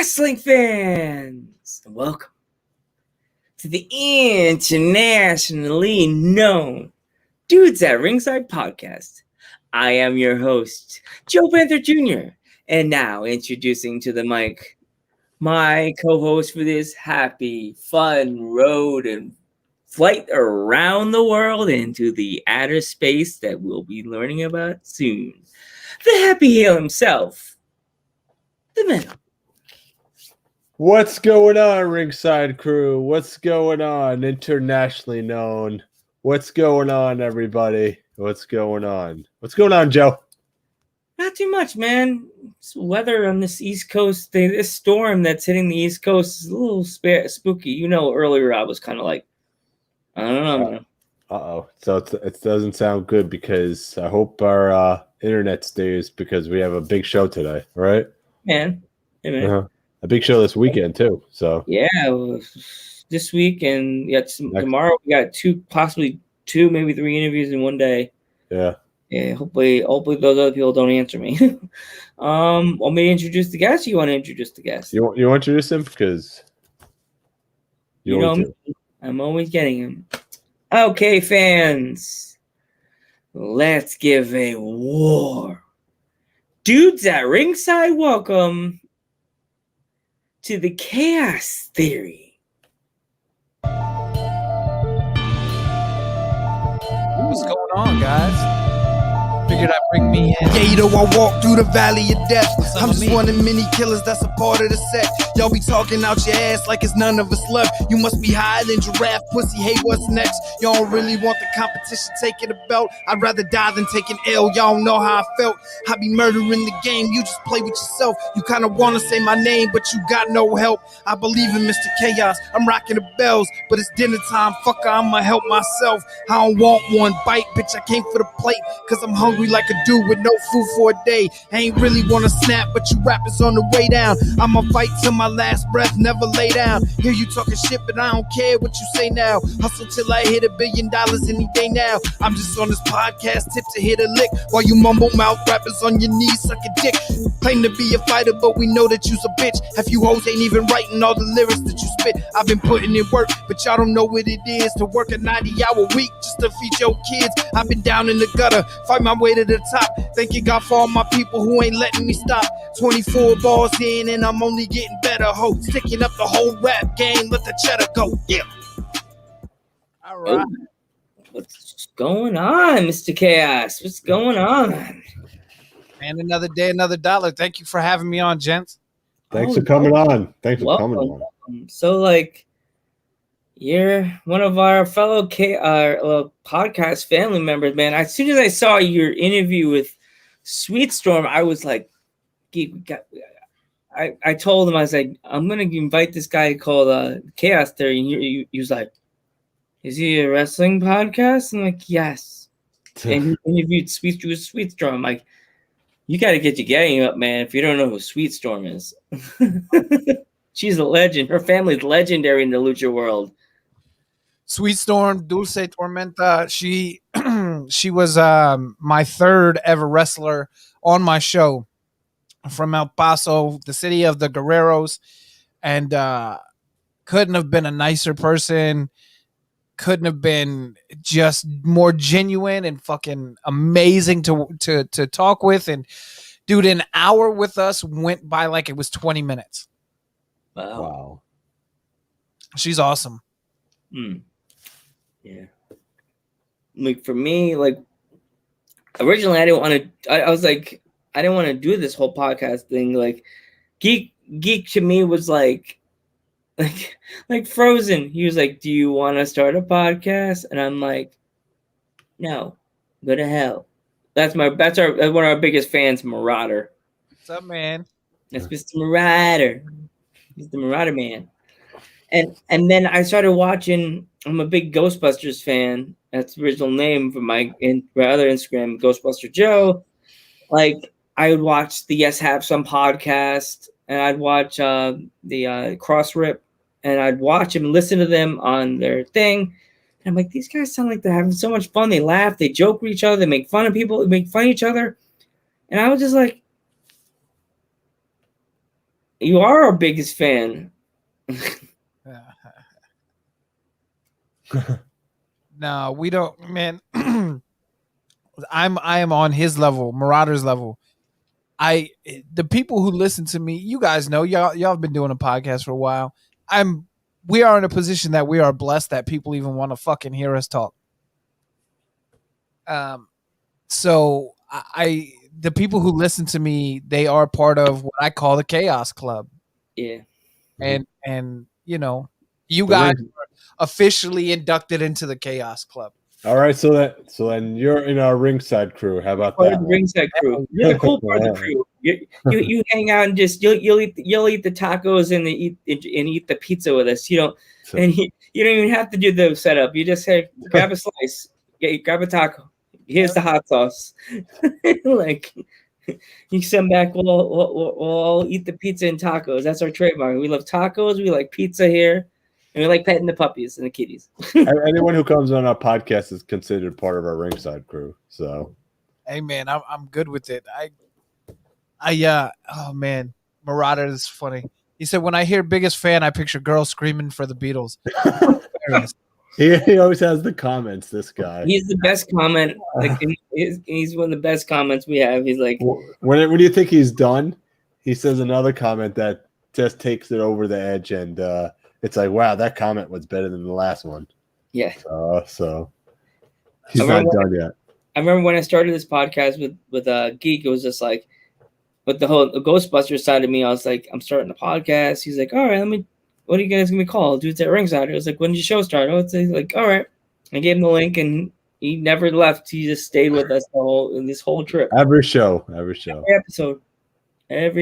wrestling fans, welcome to the internationally known Dudes at Ringside podcast. I am your host, Joe Panther Jr., and now introducing to the mic my co-host for this happy, fun road and flight around the world into the outer space that we'll be learning about soon. The Happy Heel himself, the man. What's going on, Ringside Crew? What's going on, internationally known? What's going on, everybody? What's going on? What's going on, Joe? Not too much, man. This weather on this East Coast, this storm that's hitting the East Coast is a little spooky. You know, earlier I was kind of like, I don't know, man. Uh-oh. So it doesn't sound good because I hope our internet stays because we have a big show today, right? Man. Hey, man. A big show this weekend, too. So yeah, this week and tomorrow we got possibly two, maybe three interviews in one day. Yeah. Yeah, hopefully those other people don't answer me. Want me to introduce the guest? Or you want to introduce the guest? You want to introduce him because you know me, I'm always getting him. Okay, fans, let's give a war. Dudes at Ringside, welcome to the Chaos Theory. What's going on, guys? Figured I'd bring me in. Gato, I walk through the valley of death. I'm just one of many killers that's a part of the set. Y'all be talking out your ass like it's none of us left. You must be higher than giraffe pussy. Hey, what's next? Y'all don't really want the competition taking the belt. I'd rather die than take an L. Y'all know how I felt. I be murdering the game. You just play with yourself. You kind of want to say my name, but you got no help. I believe in Mr. Chaos. I'm rocking the bells, but it's dinner time. Fucker, I'ma help myself. I don't want one bite, bitch. I came for the plate, cause I'm hungry like a dude with no food for a day. I ain't really wanna snap, but you rappers on the way down. I'ma fight till my last breath, never lay down. Hear you talking shit, but I don't care what you say now. Hustle till I hit $1 billion any day now. I'm just on this podcast tip to hit a lick, while you mumble mouth rappers on your knees suck a dick. Claim to be a fighter, but we know that you's a bitch. Half you hoes ain't even writing all the lyrics that you spit. I've been putting in work, but y'all don't know what it is to work a 90-hour week just to feed your kids. I've been down in the gutter, fight my way to the top. Thanking God for all my people who ain't letting me stop. 24 balls in and I'm only getting better. Ho, sticking up the whole rap game. Let the cheddar go. Yeah. All right. What's going on, Mr. Chaos? What's going on? And another day, another dollar. Thank you for having me on, gents. Thanks for coming on. Thanks for coming on. Welcome. So, like, you're one of our fellow podcast family members, man. As soon as I saw your interview with Sweet Storm, I was like, I told him, I was like, I'm going to invite this guy called Chaos Theory. And he was like, is he a wrestling podcast? I'm like, yes. And he interviewed Sweet Storm. I'm like, you got to get your game up, man, if you don't know who Sweet Storm is. She's a legend. Her family's legendary in the lucha world. Sweet Storm, Dulce Tormenta. She was my third ever wrestler on my show from El Paso, the city of the Guerreros, and couldn't have been a nicer person. Couldn't have been just more genuine and fucking amazing to talk with. And dude, an hour with us went by like it was 20 minutes. Wow. She's awesome. Yeah. Like for me, like originally I didn't want to, I was like, I didn't want to do this whole podcast thing. Like geek to me was like Frozen. He was like, do you want to start a podcast? And I'm like, no, go to hell. That's one of our biggest fans, Marauder. What's up, man? That's Mr. Marauder. He's the Marauder man. And then I started watching. I'm a big Ghostbusters fan. That's the original name for my other Instagram, Ghostbuster Joe. Like I would watch the Yes Have Some podcast, and I'd watch the Cross Rip, and I'd watch them, listen to them on their thing. And I'm like, these guys sound like they're having so much fun. They laugh, they joke with each other, they make fun of people, they make fun of each other. And I was just like, You are our biggest fan. No, we don't, man. I am on his level, Marauder's level. The people who listen to me, you guys know, y'all have been doing a podcast for a while. We are in a position that we are blessed that people even want to fucking hear us talk. So the people who listen to me, they are part of what I call the Chaos Club. Yeah. And you know, you guys are officially inducted into the Chaos Club. All right, so then you're in our ringside crew. How about Part that? of the ringside crew. You're the cool part of the crew. You hang out and just you'll eat the tacos and eat the pizza with us. You don't even have to do the setup. You just say grab a slice, grab a taco. Here's the hot sauce. Like you send back. We'll all eat the pizza and tacos. That's our trademark. We love tacos. We like pizza here. And we like petting the puppies and the kitties. Anyone who comes on our podcast is considered part of our ringside crew. So, hey man, I'm good with it. Oh man, Marauder is funny. He said, when I hear biggest fan, I picture girls screaming for the Beatles. he always has the comments. This guy. He's the best comment. Like he's one of the best comments we have. He's like, when do you think he's done? He says another comment that just takes it over the edge, and it's like, wow, that comment was better than the last one. Yeah. So he's not done yet. I remember when I started this podcast with Geek, it was just like, with the whole Ghostbusters side of me, I was like, I'm starting a podcast. He's like, all right, what are you guys gonna be called? Dudes at Ringside. I was like, when did your show start? He's like, all right. I gave him the link, and he never left. He just stayed with us this whole trip. Every show. Every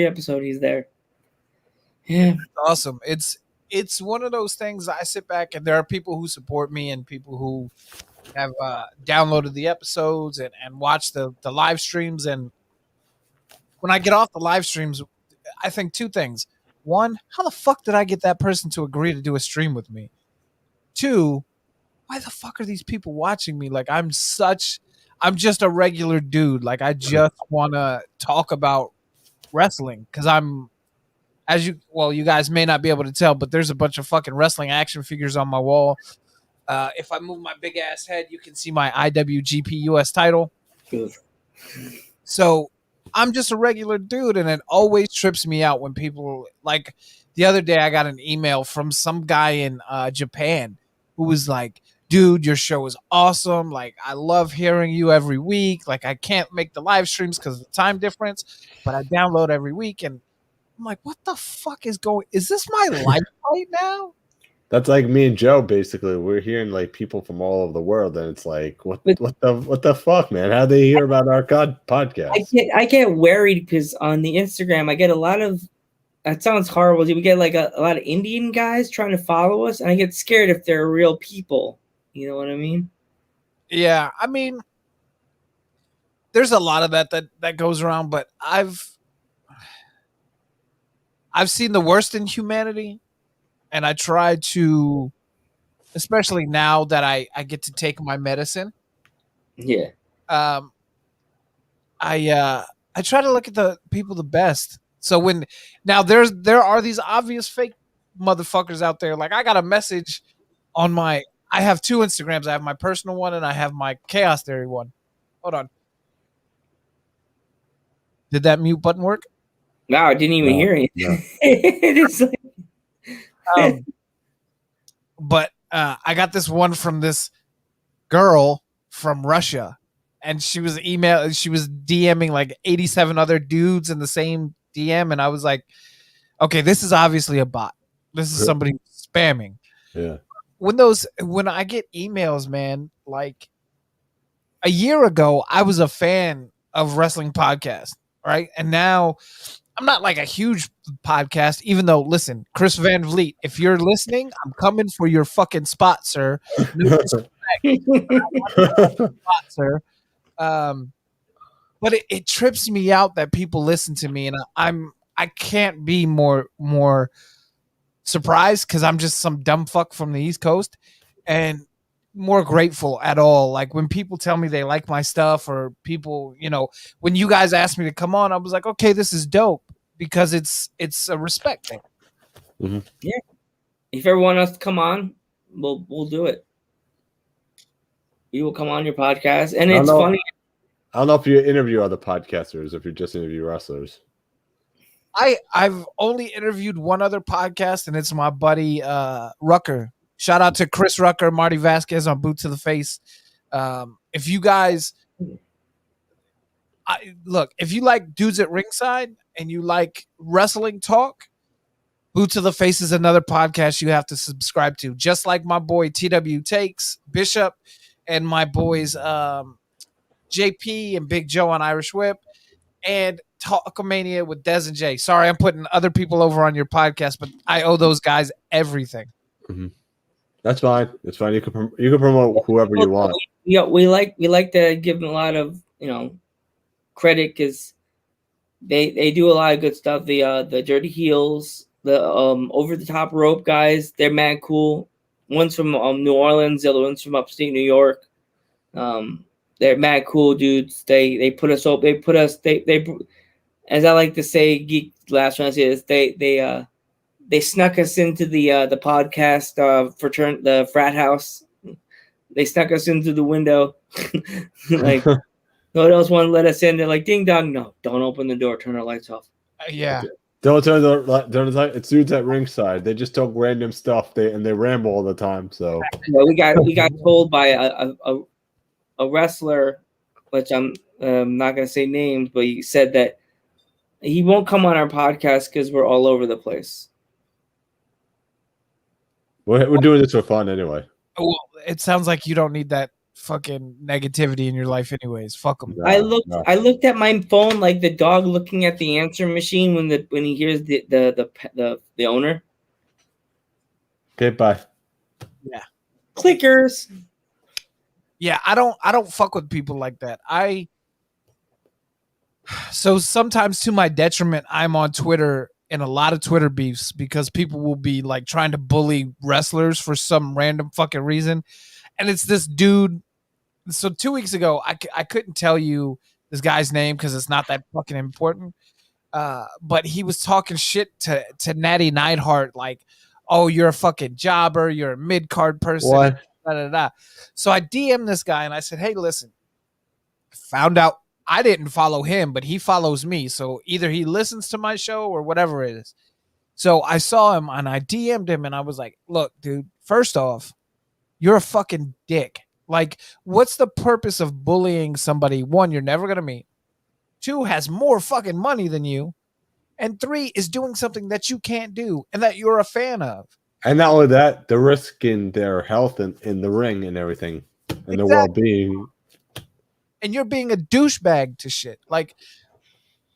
episode, he's there. Yeah, awesome. It's one of those things. I sit back, and there are people who support me and people who have downloaded the episodes and watched the live streams. And when I get off the live streams, I think two things. One, how the fuck did I get that person to agree to do a stream with me? Two, why the fuck are these people watching me? Like, I'm just a regular dude. Like, I just want to talk about wrestling because you guys may not be able to tell, but there's a bunch of fucking wrestling action figures on my wall. If I move my big ass head, you can see my IWGP US title. Good. So I'm just a regular dude, and it always trips me out when people, like the other day I got an email from some guy in Japan who was like, dude, your show is awesome. Like, I love hearing you every week. Like, I can't make the live streams because of the time difference, but I download every week. And I'm like, what the fuck is this my life right now? That's like me and Joe. Basically, we're hearing like people from all over the world, and it's like, what the fuck, man? How they hear about our podcast? I get worried because on the Instagram, I get a lot of. That sounds horrible. We get like a lot of Indian guys trying to follow us, and I get scared if they're real people. You know what I mean? Yeah, I mean, there's a lot of that goes around, but I've seen the worst in humanity, and I try to, especially now that I get to take my medicine. Yeah. I try to look at the people the best. So there are these obvious fake motherfuckers out there. Like, I got a message on I have two Instagrams. I have my personal one and I have my Chaos Theory one. Hold on. Did that mute button work? No, I didn't even hear it. No. It's like... but I got this one from this girl from Russia, and she was DMing like 87 other dudes in the same DM, and I was like, okay, this is obviously a bot. This is somebody spamming. Yeah. When I get emails, man, like a year ago, I was a fan of wrestling podcasts, right? And now I'm not like a huge podcast, even though, listen, Chris Van Vliet, if you're listening, I'm coming for your fucking spot, sir. No spot, sir. But it trips me out that people listen to me, and I can't be more surprised because I'm just some dumb fuck from the East Coast, and more grateful at all. Like, when people tell me they like my stuff, or people, when you guys asked me to come on, I was like, okay, this is dope. because it's a respect thing. If you ever want us to come on, we'll do it. You will come on your podcast, and it's funny. I don't know if you interview other podcasters, if you just interview wrestlers. I've only interviewed one other podcast, and it's my buddy Rucker. Shout out to Chris Rucker, Marty Vasquez on Boot to the Face. If you guys if you like Dudes at Ringside and you like wrestling talk, Boot to the Face is another podcast you have to subscribe to. Just like my boy TW Takes, Bishop, and my boys JP and Big Joe on Irish Whip, and Talkomania with Des and Jay. Sorry, I'm putting other people over on your podcast, but I owe those guys everything. Mm-hmm. That's fine. It's fine. You can promote whoever you want. Yeah, we like to give them a lot of credit because they do a lot of good stuff. The Dirty Heels, the Over the Top Rope guys, they're mad cool. One's from New Orleans, the other one's from upstate New York. They're mad cool dudes. They put us up. They as I like to say, geek last one I say is they snuck us into the podcast the frat house. They snuck us into the window. Like no one else wanted to let us in. They're like, ding dong, no, don't open the door, turn our lights off. Yeah. Don't turn the light. It's Dudes at Ringside. They just talk random stuff. They ramble all the time. So we got told by a wrestler, which I'm not gonna say names, but he said that he won't come on our podcast because we're all over the place. We're doing this for fun anyway. Well, it sounds like you don't need that fucking negativity in your life anyways. Fuck them. I looked at my phone like the dog looking at the answer machine when he hears the owner. Okay, bye. Yeah. Clickers. Yeah, I don't fuck with people like that. So sometimes to my detriment, I'm on Twitter in a lot of Twitter beefs because people will be like trying to bully wrestlers for some random fucking reason. And it's this dude. So 2 weeks ago, I couldn't tell you this guy's name because it's not that fucking important. But he was talking shit to Natty Neidhart like, oh, you're a fucking jobber. You're a mid-card person. What? Da, da, da. So I DM'd this guy and I said, hey, listen, found out I didn't follow him, but he follows me. So either he listens to my show or whatever it is. So I saw him and I DM'd him and I was like, look, dude, first off, you're a fucking dick. Like, what's the purpose of bullying somebody? One, you're never going to meet. Two, has more fucking money than you. And three, is doing something that you can't do and that you're a fan of. And not only that, they're risking their health in the ring and everything and their well-being. And you're being a douchebag to shit. Like,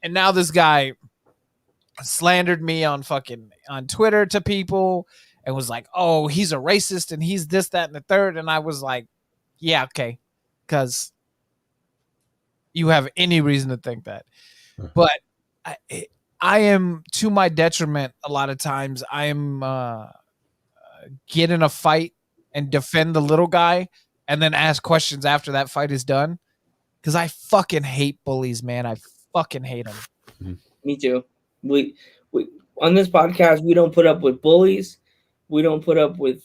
and now this guy slandered me on Twitter to people and was like, oh, he's a racist and he's this, that, and the third. And I was like, yeah, okay. Because you have any reason to think that. But I am, to my detriment, a lot of times, I am get in a fight and defend the little guy and then ask questions after that fight is done. Because I fucking hate bullies, man. I fucking hate them. Me too. We on this podcast, we don't put up with bullies. We don't put up with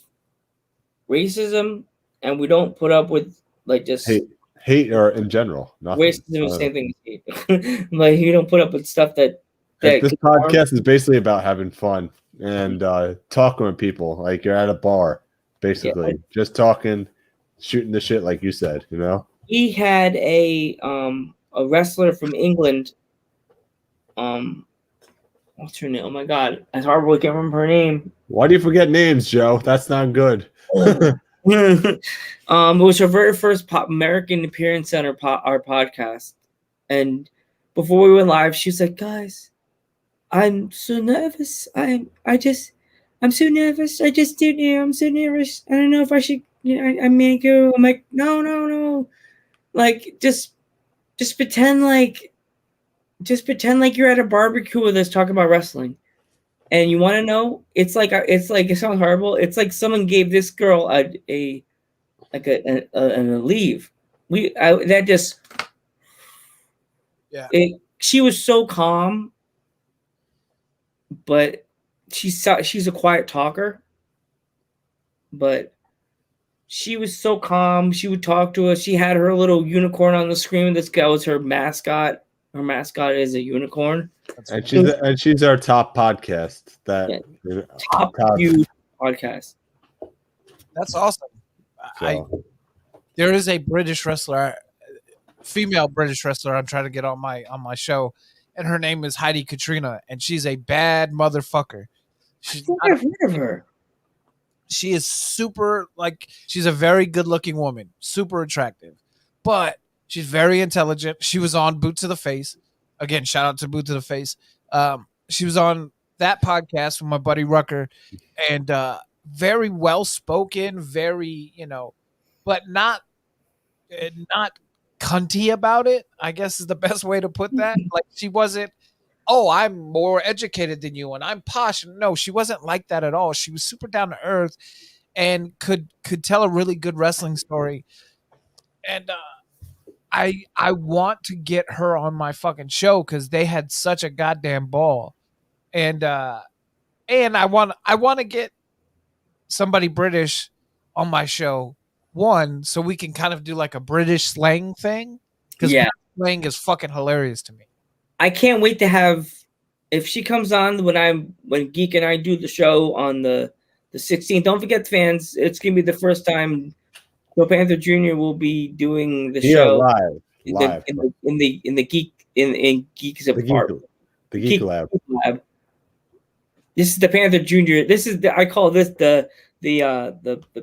racism. And we don't put up with like just hate or in general. Nothing. Racism is the same thing as hate. Like you don't put up with stuff that this podcast is basically about having fun and talking with people. Like you're at a bar, basically. Just talking, shooting the shit like you said, you know? He had a wrestler from England. What's her name? Oh my god, it's horrible. I can't remember her name. Why do you forget names, Joe? That's not good. It was her very first Mm-hmm. American appearance on our podcast, and before we went live, she's like, "Guys, I'm so nervous. I'm so nervous. I just did here. I'm so nervous. I don't know if I should. I may go." I'm like, no. Like, just pretend like you're at a barbecue with us talking about wrestling. And you want to know? It's like it sounds horrible. It's like someone gave this girl a leave. She was so calm. but she's a quiet talker, but she was so calm. She would talk to us. She had her little unicorn on the screen. This guy was her mascot. Her mascot is a unicorn. And she's our top podcast. Top view podcast. That's awesome. So. There is a British wrestler, female British wrestler. I'm trying to get on my show, and her name is Heidi Katrina, and she's a bad motherfucker. I've heard of her. She is super, like, she's a very good-looking woman, super attractive, but she's very intelligent. She was on Boot to the Face. Again, shout out to Boot to the Face. She was on that podcast with my buddy Rucker, and very well-spoken, very, but not cunty about it, I guess is the best way to put that. Like, she wasn't, oh, I'm more educated than you and I'm posh. No, she wasn't like that at all. She was super down to earth and could tell a really good wrestling story. And I want to get her on my fucking show because they had such a goddamn ball. And I want to get somebody British on my show. One, so we can kind of do like a British slang thing. Because slang is fucking hilarious to me. I can't wait to have, if she comes on when Geek and I do the show on the 16th. Don't forget, fans, it's gonna be the first time Joe Panther Jr. will be doing the show live in the Geek's apartment, the Geek Lab. This is the Panther Jr. This is I call this the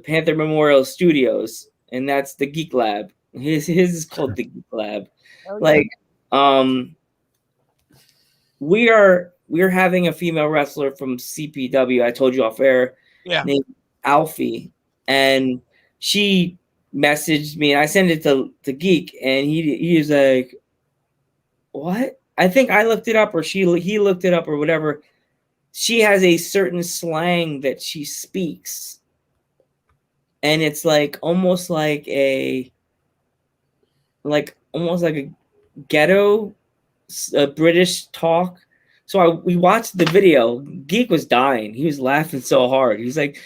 Panther Memorial Studios, and that's the Geek Lab. His is called the Geek Lab. Like, we're having a female wrestler from CPW. I told you off air, named Alfie, and she messaged me, and I sent it to Geek, and he was like, "What?" I think I looked it up, or he looked it up, or whatever. She has a certain slang that she speaks, and it's like almost like a ghetto British talk. So we watched the video. Geek was dying. He was laughing so hard. He's like,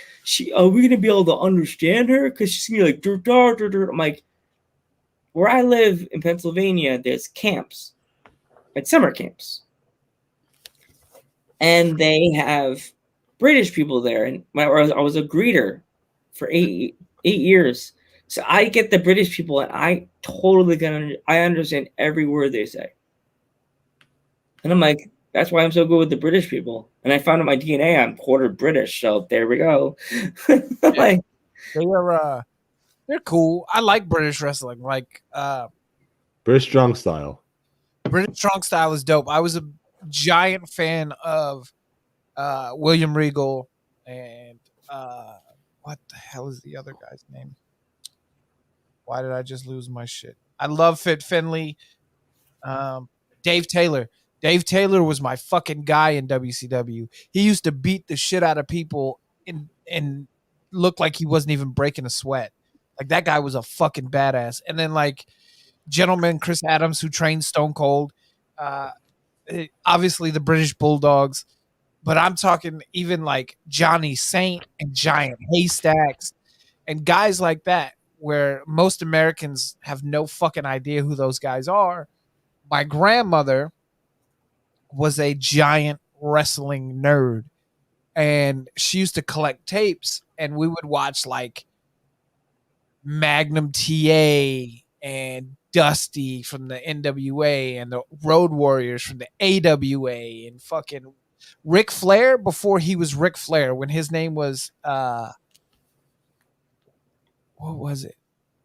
"Are we gonna be able to understand her? Because she's gonna be like, dur, dur, dur, dur." I'm like, where I live in Pennsylvania, there's camps, like summer camps. And they have British people there. And I was a greeter for eight years. So I get the British people, and I totally I understand every word they say. And I'm like, that's why I'm so good with the British people. And I found in my DNA I'm quarter British, so there we go. Like, they're cool. I like British wrestling. Like British Strong Style. British Strong Style is dope. I was a giant fan of William Regal and what the hell is the other guy's name? Why did I just lose my shit? I love Fit Finley. Dave Taylor. Dave Taylor was my fucking guy in WCW. He used to beat the shit out of people and look like he wasn't even breaking a sweat. Like, that guy was a fucking badass. And then, like, gentleman Chris Adams, who trained Stone Cold. Obviously the British Bulldogs, but I'm talking even like Johnny Saint and Giant Haystacks and guys like that, where most Americans have no fucking idea who those guys are. My grandmother was a giant wrestling nerd, and she used to collect tapes, and we would watch like Magnum TA and Dusty from the NWA and the Road Warriors from the AWA and fucking Ric Flair before he was Ric Flair, when his name was what was it?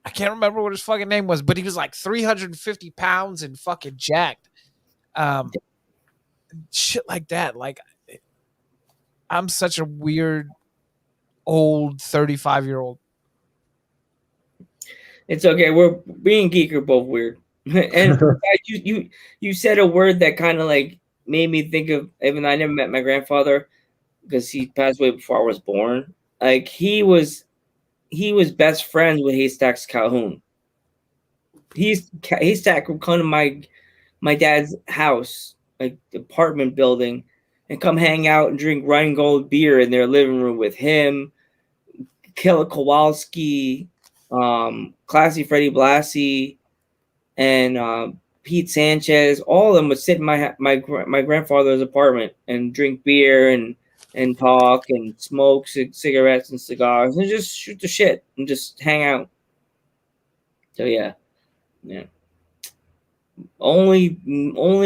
I can't remember what his fucking name was, but he was like 350 pounds and fucking jacked. Shit like that. Like, I'm such a weird old 35-year-old. It's okay. Me and Geek are both weird. And you said a word that kind of like made me think of, even I never met my grandfather because he passed away before I was born. Like, he was best friends with Haystacks Calhoun. Haystack would come to my dad's house, like apartment building, and come hang out and drink Rheingold beer in their living room with him, Killer Kowalski, Classy Freddie Blassie, and Pete Sanchez. All of them would sit in my grandfather's apartment and drink beer and talk and smoke cigarettes and cigars and just shoot the shit and just hang out. So yeah. Only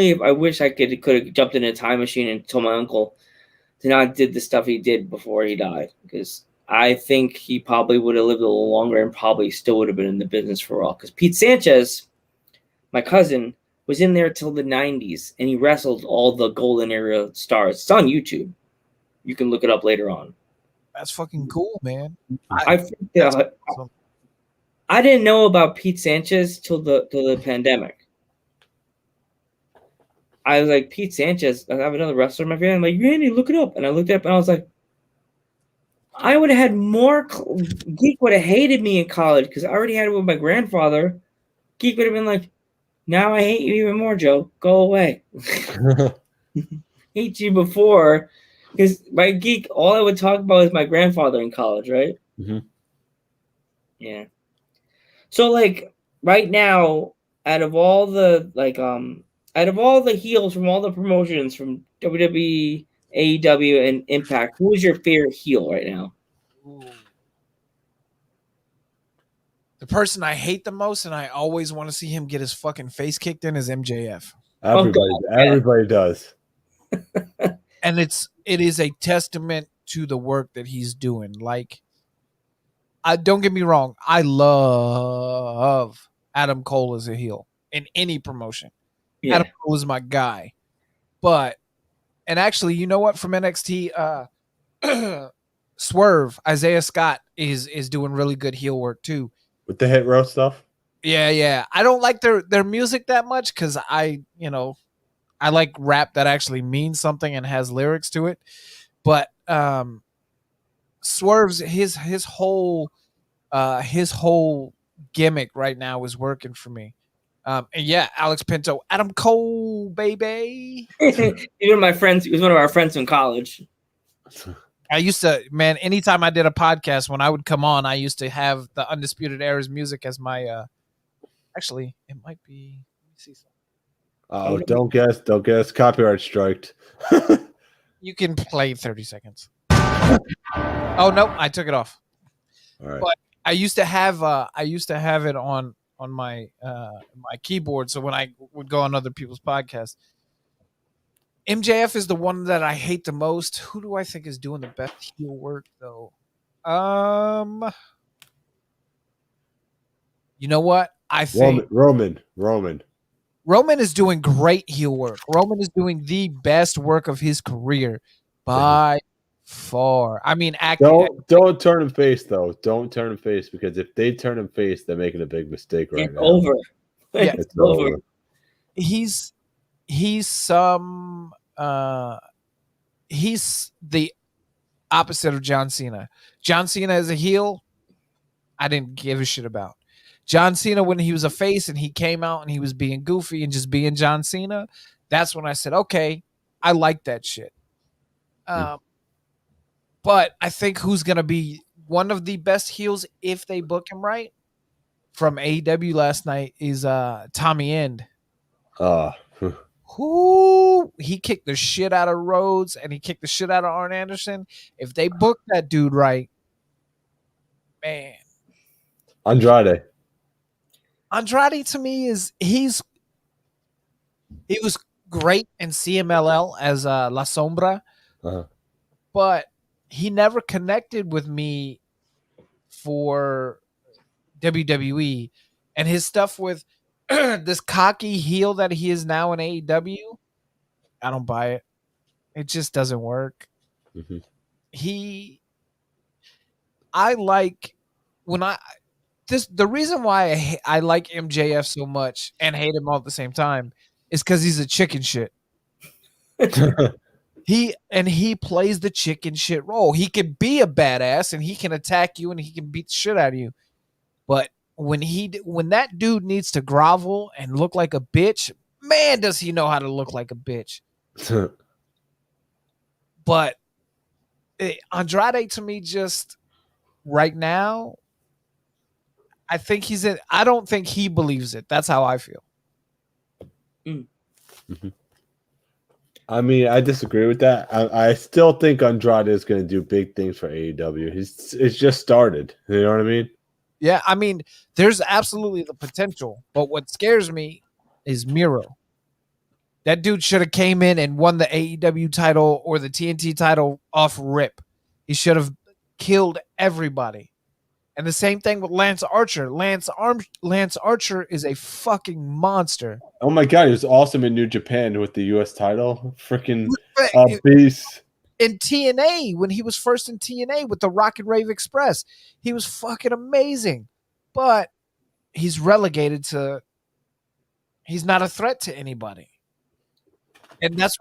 if I wish I could have jumped in a time machine and told my uncle to not did the stuff he did before he died, because I think he probably would have lived a little longer and probably still would have been in the business for a while. Because Pete Sanchez, my cousin, was in there till the 90s, and he wrestled all the golden era stars. It's on YouTube. You can look it up later on. That's fucking cool, man. I didn't know about Pete Sanchez till the pandemic. I was like, Pete Sanchez, I have another wrestler in my family. I'm like, Randy, look it up. And I looked it up and I was like, I would have had more. Geek would have hated me in college because I already had it with my grandfather. Geek would have been like, now I hate you even more, Joe. Go away. Hate you before. Because my Geek, all I would talk about is my grandfather in college, right? Mm-hmm. Yeah. So, like, right now, out of all the heels from all the promotions from WWE, AEW, and Impact, who is your favorite heel right now? Ooh. The person I hate the most, and I always want to see him get his fucking face kicked in, is MJF. Everybody does. And it is a testament to the work that he's doing. Like, don't get me wrong, I love Adam Cole as a heel in any promotion. Yeah. Adam Cole is my guy. And actually, you know what? From NXT, Swerve, Isaiah Scott is doing really good heel work too. With the Hit Row stuff? Yeah. I don't like their music that much because I like rap that actually means something and has lyrics to it. But Swerve's his whole gimmick right now is working for me. And yeah, Alex Pinto, Adam Cole, baby. He was one of our friends in college. I used to, man, anytime I did a podcast, when I would come on, I used to have the Undisputed Era's music as my actually, it might be, let me see something. Oh, don't guess. Copyright striked. You can play 30 seconds. Oh no, I took it off. All right. But I used to have it on my my keyboard, so when I would go on other people's podcasts. MJF is the one that I hate the most. Who do I think is doing the best heel work though? You know what? I think Roman is doing great heel work. Roman is doing the best work of his career by far. I mean, don't turn him face though. Don't turn him face, because if they turn him face, they're making a big mistake right now. Over. Yeah, it's over. He's the opposite of John Cena. John Cena as a heel, I didn't give a shit about. John Cena, when he was a face and he came out and he was being goofy and just being John Cena, that's when I said, okay, I like that shit. But I think who's going to be one of the best heels if they book him right from AEW last night is Tommy End. Who he kicked the shit out of Rhodes and he kicked the shit out of Arn Anderson. If they book that dude right, man. Andrade to me he was great in CMLL as La Sombra, but he never connected with me for WWE, and his stuff with this cocky heel that he is now in AEW, I don't buy it. It just doesn't work. Mm-hmm. The reason why I like MJF so much and hate him all at the same time is because he's a chicken shit. He plays the chicken shit role. He can be a badass and he can attack you and he can beat the shit out of you. But when that dude needs to grovel and look like a bitch, man, does he know how to look like a bitch. But Andrade to me just right now, I think he's in. I don't think he believes it. That's how I feel. I mean, I disagree with that. I still think Andrade is going to do big things for AEW. It's just started. You know what I mean? Yeah, I mean, there's absolutely the potential, but what scares me is Miro. That dude should have came in and won the AEW title or the TNT title off rip. He should have killed everybody. And the same thing with Lance Archer. Lance Archer is a fucking monster. Oh my god, he was awesome in New Japan with the U.S. title. Freaking beast. In TNA, when he was first in TNA with the Rock and Rave Express, he was fucking amazing. But he's relegated to, he's not a threat to anybody. And that's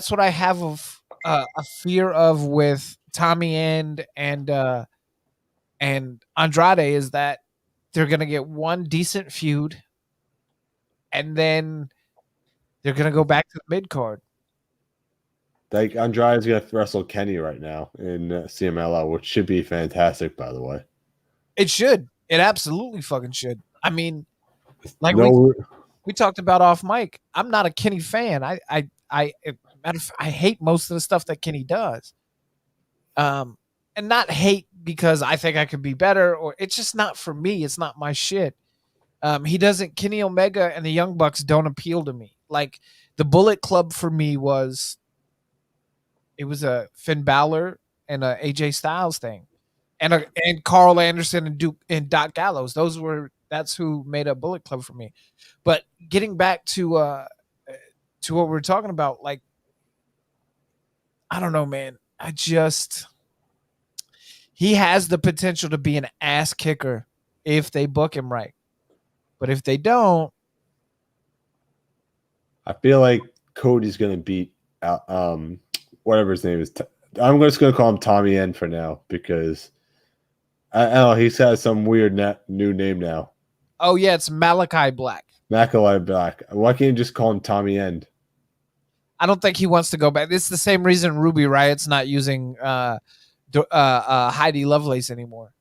what I have of a fear of with Tommy End and Andrade, is that they're gonna get one decent feud, and then they're gonna go back to the mid card. Like Andrade's gonna wrestle Kenny right now in CMLL, which should be fantastic, by the way. It should. It absolutely fucking should. I mean, like No, we talked about off mic. I'm not a Kenny fan. I hate most of the stuff that Kenny does. And not hate because I think I could be better, or it's just not for me. It's not my shit. Kenny Omega and the Young Bucks don't appeal to me. Like the Bullet Club for me it was a Finn Balor and a AJ Styles thing, and Carl Anderson and Doc Gallows. That's who made a Bullet Club for me. But getting back to what we're talking about, like, I don't know, man. He has the potential to be an ass kicker if they book him right. But if they don't, I feel like Cody's gonna beat whatever his name is. I'm just gonna call him Tommy End for now because I don't know, he's had some weird new name now. oh yeah, it's Malachi Black. Malachi Black. Why can't you just call him Tommy End? I don't think he wants to go back. It's the same reason Ruby Riot's not using Heidi Lovelace anymore,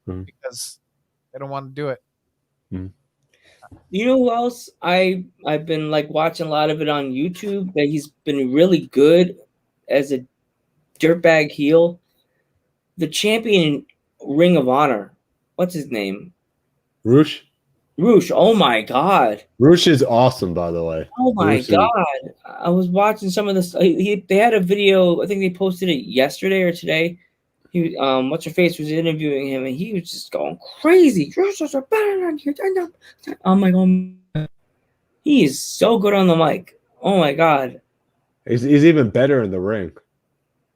because they don't want to do it. You know who else I've been like watching a lot of it on YouTube that he's been really good as a dirtbag heel? The champion Ring of Honor. What's his name? Roosh? Roosh. Oh my god. Roosh is awesome, by the way. Oh my god. I was watching some of this. They had a video, I think they posted it yesterday or today. He what's her face was interviewing him and he was just going crazy. Oh my god. He is so good on the mic. Oh my god. He's even better in the ring.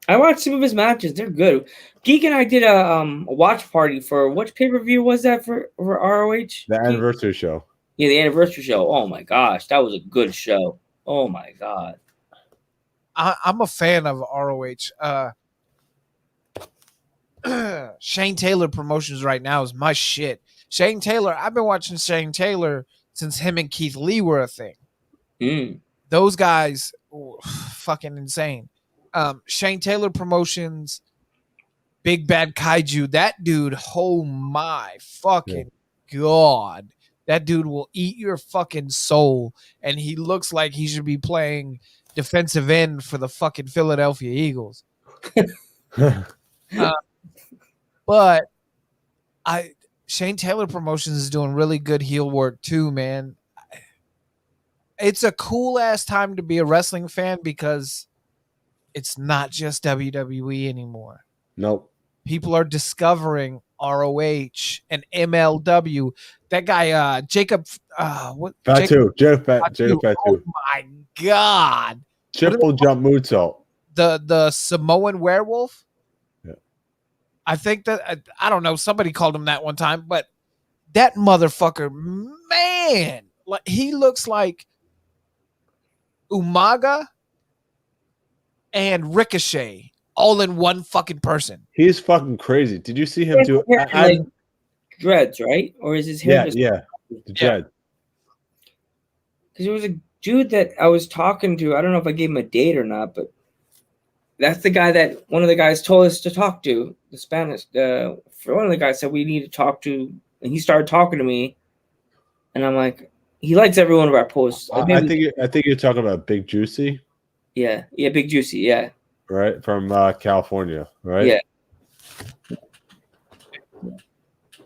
I watched some of his matches. They're good. Geek and I did a watch party for which pay-per-view was that for ROH? The anniversary show. Yeah, the anniversary show. Oh my gosh, that was a good show. Oh my god. I'm a fan of ROH. Shane Taylor Promotions right now is my shit. Shane Taylor, I've been watching Shane Taylor since him and Keith Lee were a thing. Those guys, fucking insane. Shane Taylor Promotions, Big Bad Kaiju, that dude, oh my fucking god. That dude will eat your fucking soul, and he looks like he should be playing defensive end for the fucking Philadelphia Eagles. But Shane Taylor Promotions is doing really good heel work too, man. It's a cool ass time to be a wrestling fan because it's not just WWE anymore. Nope. People are discovering ROH and MLW. That guy, Jacob, Fatu. Oh my god! Triple jump moonsault. The Samoan werewolf. Yeah. I think that I don't know. Somebody called him that one time, but that motherfucker, man, like he looks like Umaga and Ricochet all in one fucking person. He's fucking crazy. Did you see him do like dreads, right? Or is his hair the dread? Because there was a dude that I was talking to. I don't know if I gave him a date or not, but that's the guy that one of the guys told us to talk to. The Spanish, one of the guys said we need to talk to, and he started talking to me, and I'm like, he likes every one of our posts. I think you're talking about Big Juicy, Yeah, Big Juicy, yeah, right, from California, right? yeah.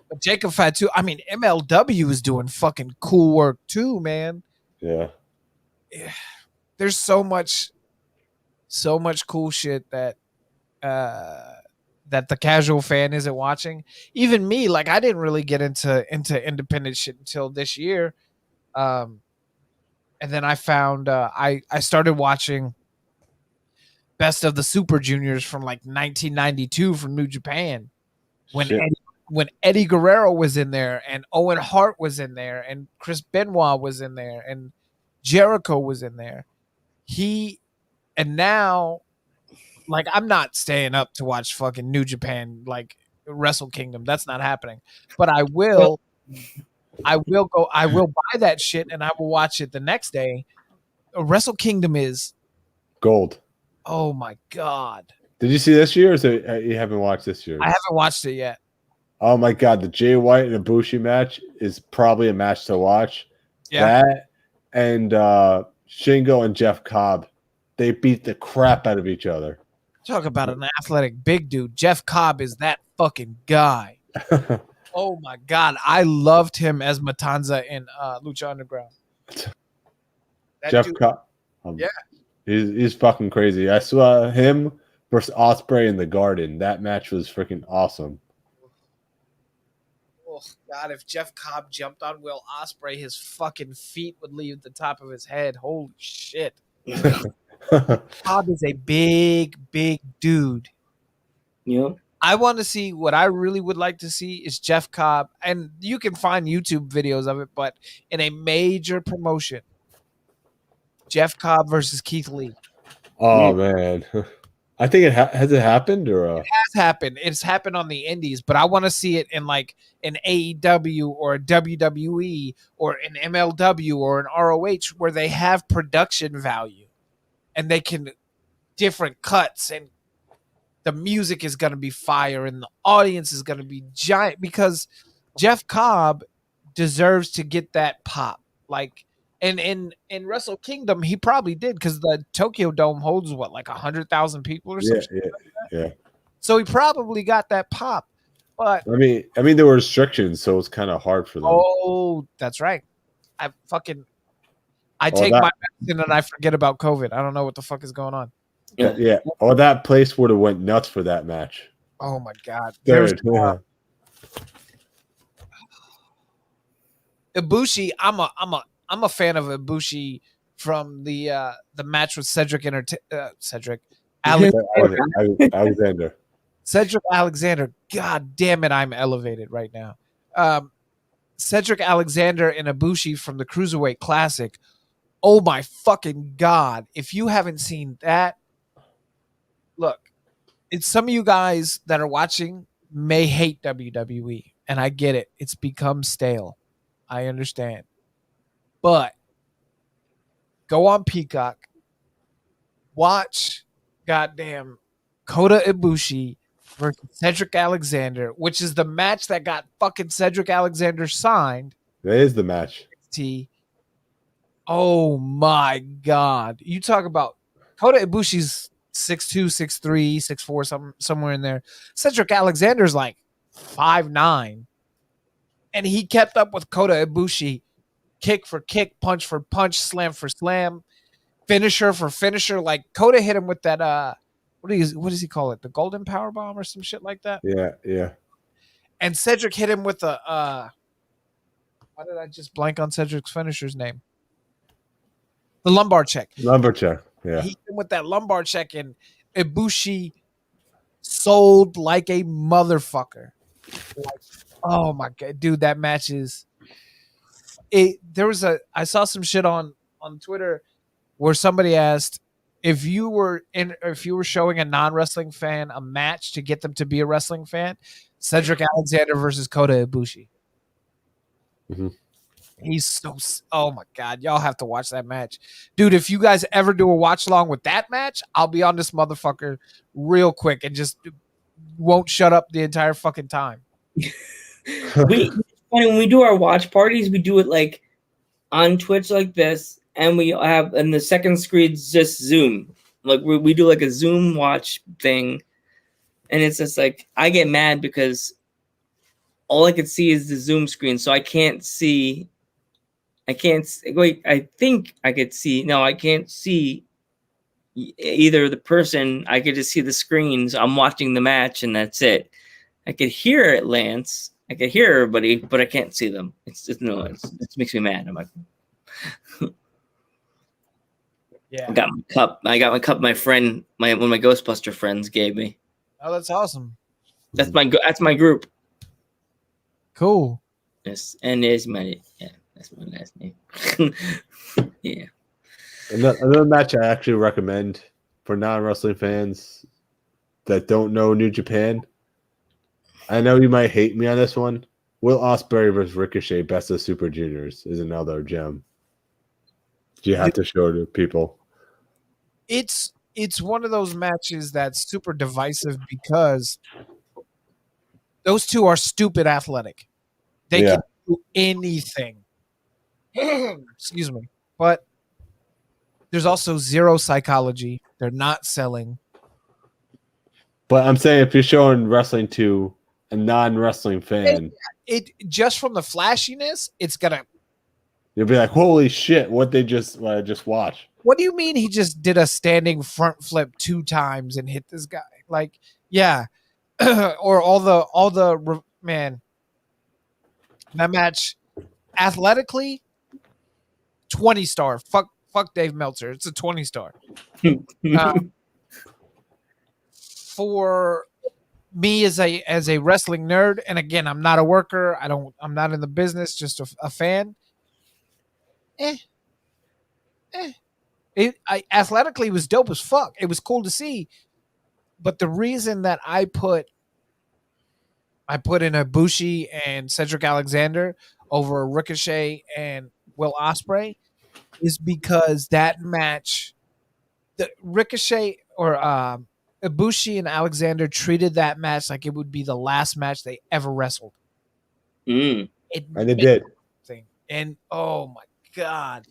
But Jacob Fatu, I mean, MLW is doing fucking cool work too, man. Yeah. There's so much cool shit that that the casual fan isn't watching. Even me, like I didn't really get into independent shit until this year. And then I found I started watching Best of the Super Juniors from like 1992 from New Japan when Eddie Guerrero was in there and Owen Hart was in there and Chris Benoit was in there and Jericho was in there. And now, like, I'm not staying up to watch fucking New Japan, like Wrestle Kingdom. That's not happening. But I will buy that shit and I will watch it the next day. Wrestle Kingdom is gold. Oh my God. Did you see this year, or you haven't watched this year? I haven't watched it yet. Oh my God, the Jay White and Ibushi match is probably a match to watch. Yeah. That and Shingo and Jeff Cobb, they beat the crap out of each other. Talk about an athletic big dude. Jeff Cobb is that fucking guy. Oh my God, I loved him as Matanza in Lucha Underground. Jeff Cobb, yeah, he's fucking crazy. I saw him versus Ospreay in the Garden. That match was freaking awesome. Oh God, if Jeff Cobb jumped on Will Ospreay, his fucking feet would leave the top of his head. Holy shit. Cobb is a big dude. Yeah. I want to see, what I really would like to see is Jeff Cobb, and you can find YouTube videos of it, but in a major promotion, Jeff Cobb versus Keith Lee. Oh man. I think it has it happened, or it has happened. It's happened on the indies, but I want to see it in like an AEW or a WWE or an MLW or an ROH where they have production value and they can different cuts and the music is going to be fire and the audience is going to be giant because Jeff Cobb deserves to get that pop. Like, and in Wrestle Kingdom, he probably did because the Tokyo Dome holds what, like 100,000 people or something. Yeah. So he probably got that pop. But I mean, there were restrictions, so it's kind of hard for them. Oh, that's right. I take my medicine and I forget about COVID. I don't know what the fuck is going on. Yeah. Or that place would have went nuts for that match. Oh my God. Ibushi, I'm a fan of Ibushi from the match with Cedric Alexander. Cedric Alexander. God damn it, I'm elevated right now. Cedric Alexander and Ibushi from the Cruiserweight Classic. Oh my fucking God. If you haven't seen that, look, it's some of you guys that are watching may hate WWE, and I get it. It's become stale. I understand. But go on Peacock, watch goddamn Kota Ibushi versus Cedric Alexander, which is the match that got fucking Cedric Alexander signed. That is the match. Oh my God. You talk about Kota Ibushi's 6'2", 6'3", 6'4", somewhere in there. Cedric Alexander's like 5'9". And he kept up with Kota Ibushi. Kick for kick, punch for punch, slam for slam, finisher for finisher. Like Kota hit him with that what does he call it? The Golden Power Bomb or some shit like that? Yeah. And Cedric hit him with a why did I just blank on Cedric's finisher's name? The lumbar check. Yeah. He hit him with that lumbar check and Ibushi sold like a motherfucker. Like, oh my God, dude, that match is I saw some shit on Twitter where somebody asked if you were showing a non-wrestling fan a match to get them to be a wrestling fan, Cedric Alexander versus Kota Ibushi. Mm-hmm. He's oh my god, y'all have to watch that match. Dude, if you guys ever do a watch along with that match, I'll be on this motherfucker real quick and just won't shut up the entire fucking time. When we do our watch parties, we do it like on Twitch like this, and the second screen's just Zoom. Like we do like a Zoom watch thing, and it's just like I get mad because all I could see is the Zoom screen, so I can't see. Wait, I think I could see. No, I can't see either the person. I could just see the screens. I'm watching the match, and that's it. I could hear it, Lance. I could hear everybody, but I can't see them. It's just no. It makes me mad. I'm like, yeah. I got my cup. My friend, one of my Ghostbuster friends gave me. Oh, that's awesome. That's my group. Cool. Yes, and that's my last name. Yeah. Another match I actually recommend for non-wrestling fans that don't know New Japan. I know you might hate me on this one. Will Ospreay versus Ricochet, Best of Super Juniors, is another gem. You have to show it to people. It's one of those matches that's super divisive because those two are stupid athletic. They can do anything. Excuse me. But there's also zero psychology. They're not selling. But I'm saying if you're showing wrestling to a non-wrestling fan, it just from the flashiness, it's gonna. You'll be like, "Holy shit! What I just watched." What do you mean he just did a standing front flip 2 times and hit this guy? Like, yeah, or all the man. That match, athletically, 20 star. Fuck Dave Meltzer. It's a 20 star. For me as a wrestling nerd, and again, I'm not a worker. I'm not in the business. Just a fan. It athletically was dope as fuck. It was cool to see. But the reason that I put in Ibushi and Cedric Alexander over Ricochet and Will Ospreay is because that match, the Ricochet or Ibushi and Alexander treated that match like it would be the last match they ever wrestled. And it did. And oh my god,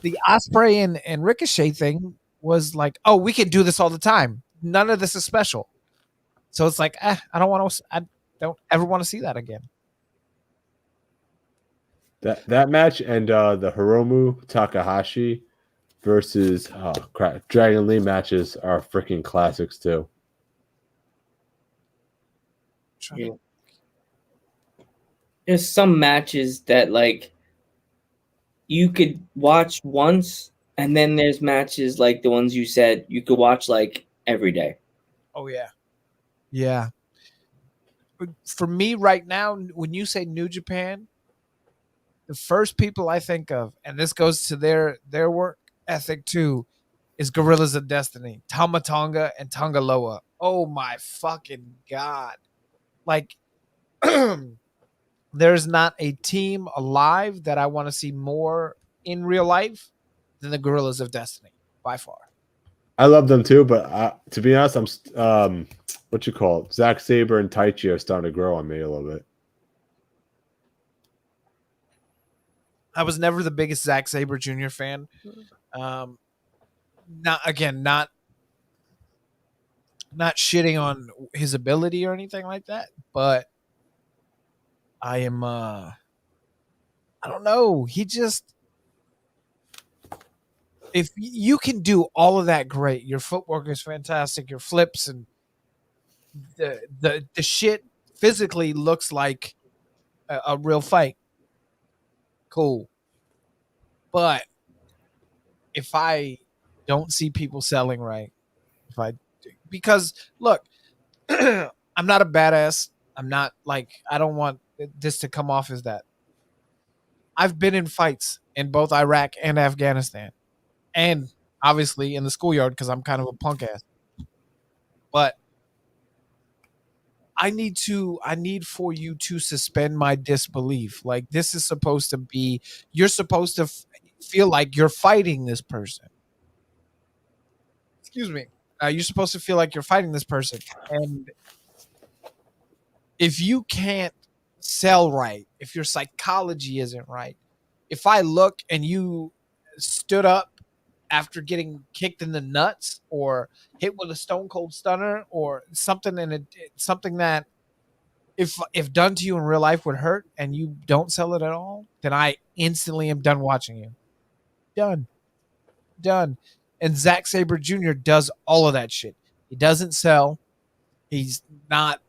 the Ospreay and Ricochet thing was like, oh, we can do this all the time. None of this is special. So it's like, I don't ever want to see that again. That match and the Hiromu Takahashi versus Dragon Lee matches are freaking classics too. Yeah. There's some matches that like you could watch once, and then there's matches like the ones you said you could watch like every day. Oh yeah, yeah. For me right now, when you say New Japan, the first people I think of, and this goes to their work ethic too, is Gorillas of Destiny, Tama Tonga and Tonga Loa. Oh my fucking god! Like, there's not a team alive that I want to see more in real life than the Gorillas of Destiny by far. I love them too, but to be honest, I'm what you call it? Zack Sabre and Taichi are starting to grow on me a little bit. I was never the biggest Zack Sabre Jr. fan. Not shitting on his ability or anything like that, but I am I don't know. He just, if you can do all of that, great. Your footwork is fantastic. Your flips and the shit physically looks like a real fight. Cool. But if I don't see people selling right, because look, I'm not a badass. I'm not like, I don't want this to come off as that. I've been in fights in both Iraq and Afghanistan, and obviously in the schoolyard because I'm kind of a punk ass. But I need for you to suspend my disbelief. Like this is supposed to be, you're supposed to feel like you're fighting this person. Excuse me. You're supposed to feel like you're fighting this person. And if you can't sell right, if your psychology isn't right, if I look and you stood up after getting kicked in the nuts or hit with a stone cold stunner or something something that if done to you in real life would hurt and you don't sell it at all, then I instantly am done watching you. Done. And Zack Sabre Jr. does all of that shit. He doesn't sell. He's not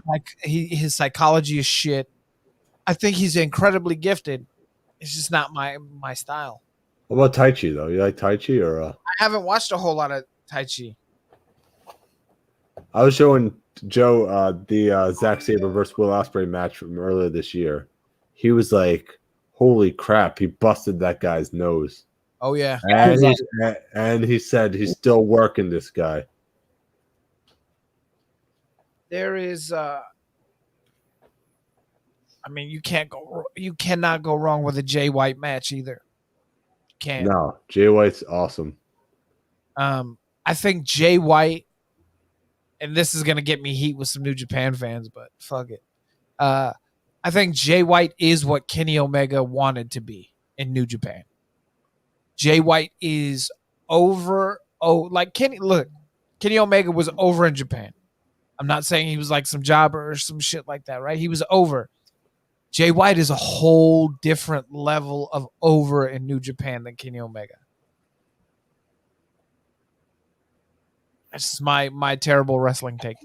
like his psychology is shit. I think he's incredibly gifted. It's just not my style. What about Tai Chi though? You like Tai Chi or? I haven't watched a whole lot of Tai Chi. I was showing Joe the Zack Sabre versus Will Ospreay match from earlier this year. He was like, "Holy crap!" He busted that guy's nose. Oh yeah, and he said he's still working this guy. there is. I mean, you cannot go wrong with a Jay White match either. Can't. No, Jay White's awesome. I think Jay White, and this is gonna get me heat with some New Japan fans, but fuck it. I think Jay White is what Kenny Omega wanted to be in New Japan. Jay White is over. Oh, like Kenny Omega was over in Japan. I'm not saying he was like some jobber or some shit like that, right? He was over. Jay White is a whole different level of over in New Japan than Kenny Omega. That's my terrible wrestling take.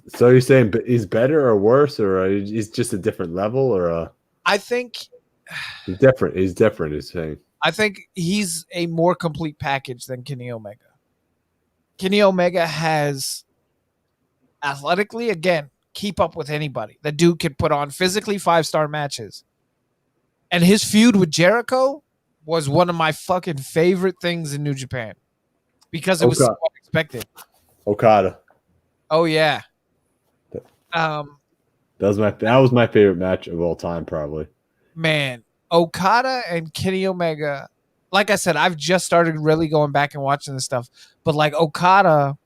So you're saying he's better or worse, or he's just a different level, or I think he's different. He's different. He's saying. I think he's a more complete package than Kenny Omega. Kenny Omega has athletically, again, keep up with anybody. The dude could put on physically 5-star matches. And his feud with Jericho was one of my fucking favorite things in New Japan because it was so unexpected. Okada. Oh yeah. That was my favorite match of all time, probably. Man, Okada and Kenny Omega. Like I said, I've just started really going back and watching this stuff. But like Okada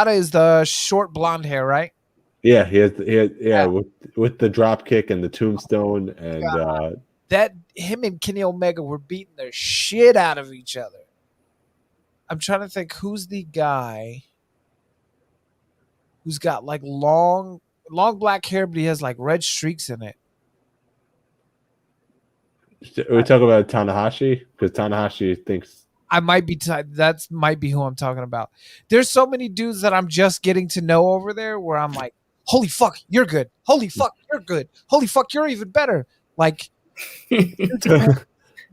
is the short blonde hair, right? Yeah, he had with the drop kick and the tombstone and that him and Kenny Omega were beating the shit out of each other. I'm trying to think who's the guy who's got like long black hair, but he has like red streaks in it. We talk about Tanahashi because Tanahashi thinks I might be that might be who I'm talking about. There's so many dudes that I'm just getting to know over there where I'm like, holy fuck, you're good. Holy fuck, you're good. Holy fuck, you're even better. Like sounds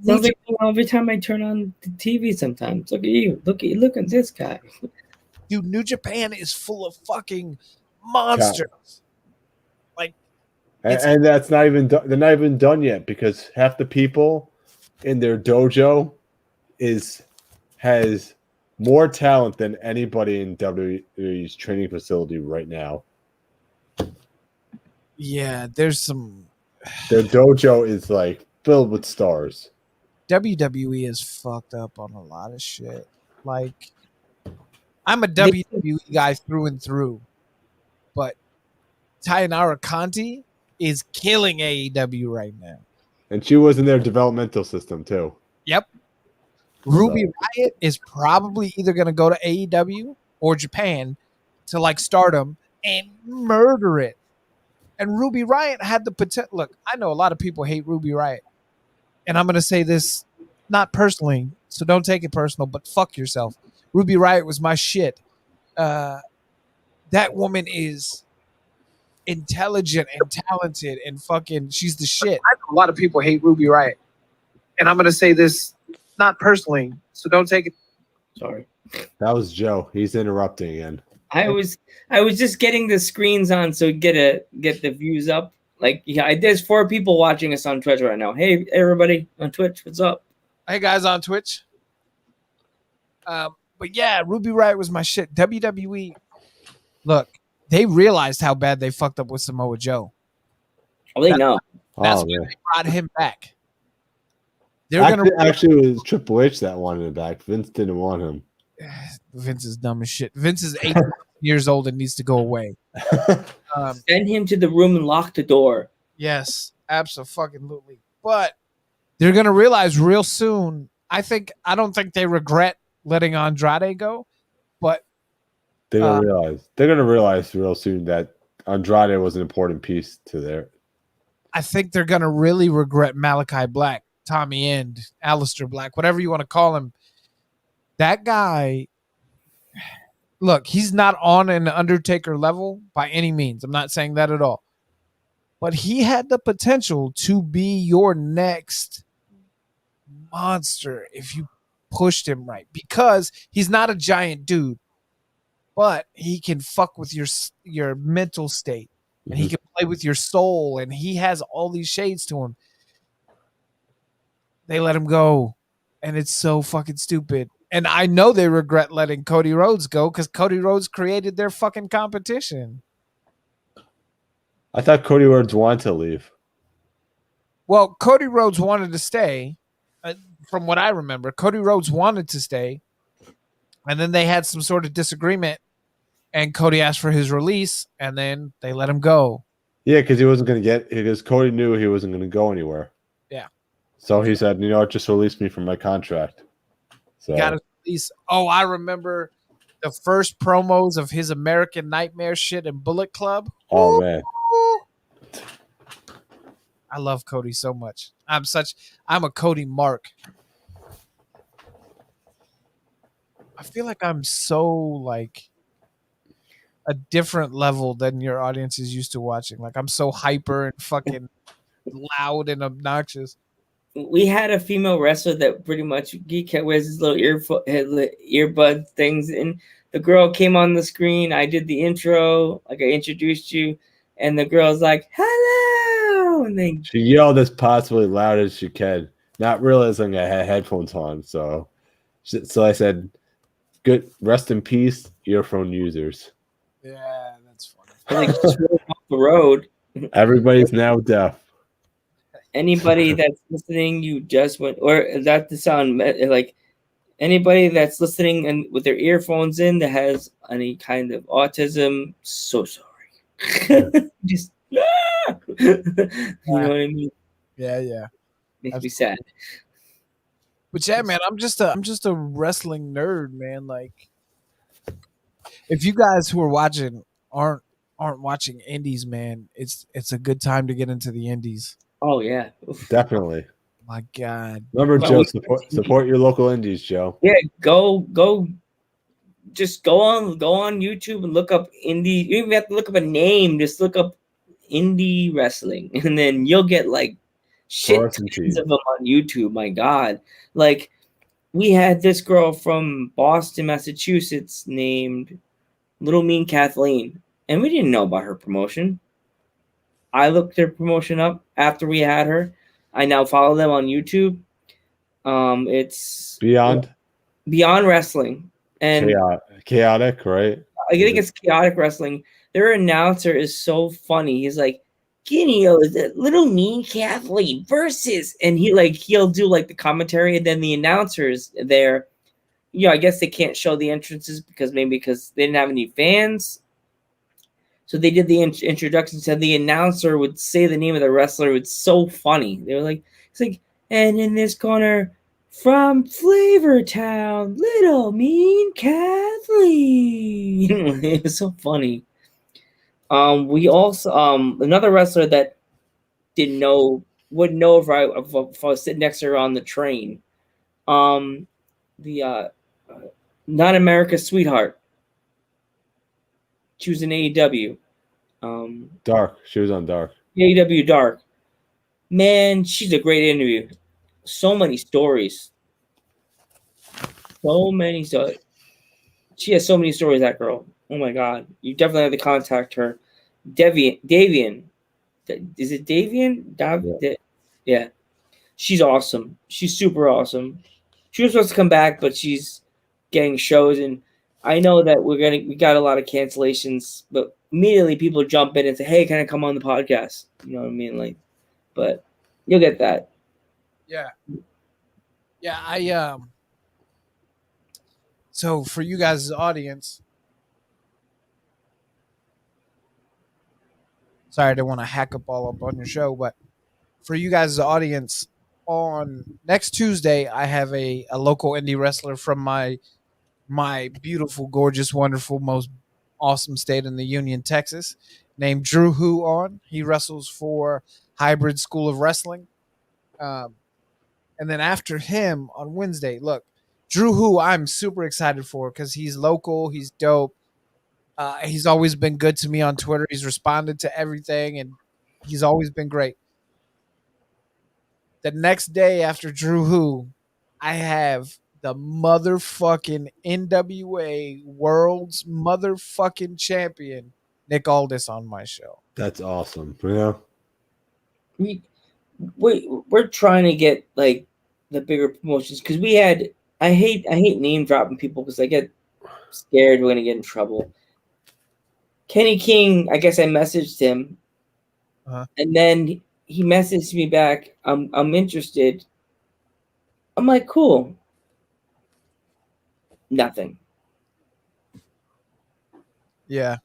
like every time I turn on the TV sometimes. Look at you. Look at this guy. Dude, New Japan is full of fucking monsters. Like and that's not even they're not even done yet because half the people in their dojo has more talent than anybody in WWE's training facility right now. Yeah, there's some. Their dojo is like filled with stars. WWE is fucked up on a lot of shit. Like, I'm a WWE guy through and through, but Tayanara Conti is killing AEW right now. And she was in their developmental system too. Yep. Ruby Riott is probably either going to go to AEW or Japan to like Stardom and murder it. And Ruby Riott had the potential. Look, I know a lot of people hate Ruby Riott. And I'm going to say this not personally, so don't take it personal, but fuck yourself. Ruby Riott was my shit. That woman is intelligent and talented and fucking, she's the shit. I know a lot of people hate Ruby Riott. And I'm going to say this not personally, so don't take it. Sorry. That was Joe. He's interrupting again. I was just getting the screens on so get the views up. Like, yeah, there's 4 people watching us on Twitch right now. Hey, everybody on Twitch, what's up? Hey guys on Twitch. But yeah, Ruby Riot was my shit. WWE, look, they realized how bad they fucked up with Samoa Joe. Oh, they know. That's Oh, why man. they brought him back. They're gonna Actually, it was Triple H that wanted it back. Vince didn't want him. Vince is dumb as shit. Vince is 8 years old and needs to go away. Send him to the room and lock the door. Yes, absolutely. But they're gonna realize real soon. I don't think they regret letting Andrade go, but They're gonna realize real soon that Andrade was an important piece to their. I think they're gonna really regret Malachi Black, Tommy End, Aleister Black, whatever you want to call him. That guy, look, he's not on an Undertaker level by any means. I'm not saying that at all. But he had the potential to be your next monster if you pushed him right, because he's not a giant dude, but he can fuck with your mental state, and he can play with your soul, and he has all these shades to him. They let him go, and it's so fucking stupid. And I know they regret letting Cody Rhodes go because Cody Rhodes created their fucking competition. I thought Cody Rhodes wanted to leave. Well, Cody Rhodes wanted to stay. From what I remember, Cody Rhodes wanted to stay, and then they had some sort of disagreement, and Cody asked for his release, and then they let him go. Yeah, because Cody knew he wasn't going to go anywhere. Yeah. So he said, just release me from my contract. So He got his release. Oh, I remember the first promos of his American Nightmare shit in Bullet Club. oh man, I love Cody so much. I'm a Cody mark. I feel like I'm so like a different level than your audience is used to watching. Like I'm so hyper and fucking loud and obnoxious. We had a female wrestler that pretty much wears his little earbud things, and the girl came on the screen. I did the intro, like I introduced you, and the girl's like, "Hello," and then she yelled as possibly loud as she can, not realizing I had headphones on. So I said, "Good, rest in peace, earphone users." Yeah, that's funny. like just rode off the road. Everybody's now deaf. Anybody that's listening, you just went, or that to sound like anybody that's listening and with their earphones in that has any kind of autism, so sorry. Just you know what I mean? Yeah. Makes me sad. But yeah, man, I'm just a wrestling nerd, man. Like, if you guys who are watching aren't watching indies, man, it's a good time to get into the indies. Oh yeah, Definitely. My God. Remember, Well, Joe, support your local indies, Joe. yeah. Just go on YouTube and look up indie. You don't even have to look up a name. Just look up indie wrestling, and then you'll get like shit tons of them on YouTube. My God, like we had this girl from Boston, Massachusetts, named Little Mean Kathleen, and we didn't know about her promotion. I looked their promotion up after we had her. I now follow them on YouTube. It's Beyond Wrestling, and chaotic, right? I think it's Chaotic Wrestling. Their announcer is so funny. He's like, "Genio is that Little Mean Kathleen versus," and he'll do like the commentary, and then the announcers there. I guess they can't show the entrances because they didn't have any fans. So they did the introduction, so the announcer would say the name of the wrestler. It's so funny. They were like, it's like, and in this corner from Flavortown, Little Mean Kathleen. It was so funny. We also another wrestler that wouldn't know if I was sitting next to her on the train. The Not America's Sweetheart. She was in AEW. Dark. She was on Dark. AEW Dark. Man, she's a great interview. So many stories. She has so many stories, that girl. Oh my God. You definitely have to contact her. Davian. Is it Davian? Yeah. She's awesome. She's super awesome. She was supposed to come back, but she's getting shows, and I know that we got a lot of cancellations, but immediately people jump in and say, "Hey, can I come on the podcast?" You know what I mean? Like, but you'll get that. Yeah. So for you guys' audience, sorry, I didn't want to hack up all up on your show, but for you guys' audience, on next Tuesday, I have a local indie wrestler from my beautiful, gorgeous, wonderful, most awesome state in the Union, Texas, named Drew Hu on. He wrestles for Hybrid School of Wrestling. And then after him on Wednesday, look, Drew Hu, I'm super excited for because he's local, he's dope. He's always been good to me on Twitter. He's responded to everything, and he's always been great. The next day after Drew Hu, I have the motherfucking NWA World's motherfucking champion, Nick Aldis, on my show. That's awesome. You know, We're trying to get like the bigger promotions because we had. I hate name dropping people because I get scared we're gonna get in trouble. Kenny King, I guess I messaged him, and then he messaged me back. I'm interested. I'm like, cool. Nothing. Yeah.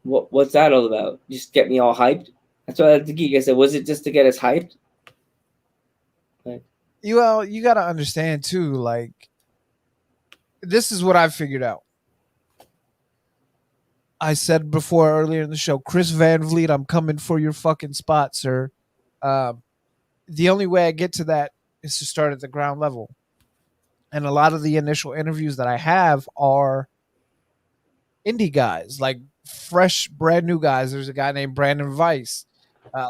What's that all about? Just get me all hyped? That's what I had to geek. I said, was it just to get us hyped? Like, You got to understand too. Like, this is what I've figured out. I said before earlier in the show, Chris Van Vliet, I'm coming for your fucking spot, sir. The only way I get to that is to start at the ground level. And a lot of the initial interviews that I have are indie guys, like fresh, brand new guys. There's a guy named Brandon Weiss,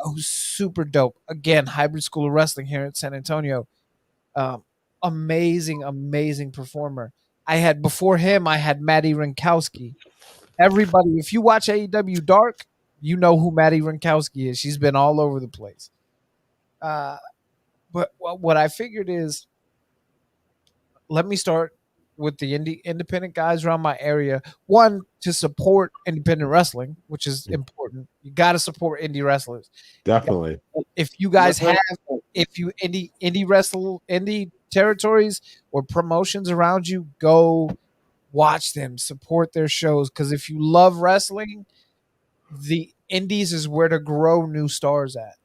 who's super dope. Again, Hybrid School of Wrestling here in San Antonio. Amazing performer. Before him, I had Maddie Rinkowski. Everybody, if you watch AEW Dark, you know who Maddie Rinkowski is. She's been all over the place. But what I figured is, let me start with the independent guys around my area. One, to support independent wrestling, which is important. You got to support indie wrestlers. definitely. If you guys indie territories or promotions around you, go watch them, support their shows. Because if you love wrestling, the indies is where to grow new stars at.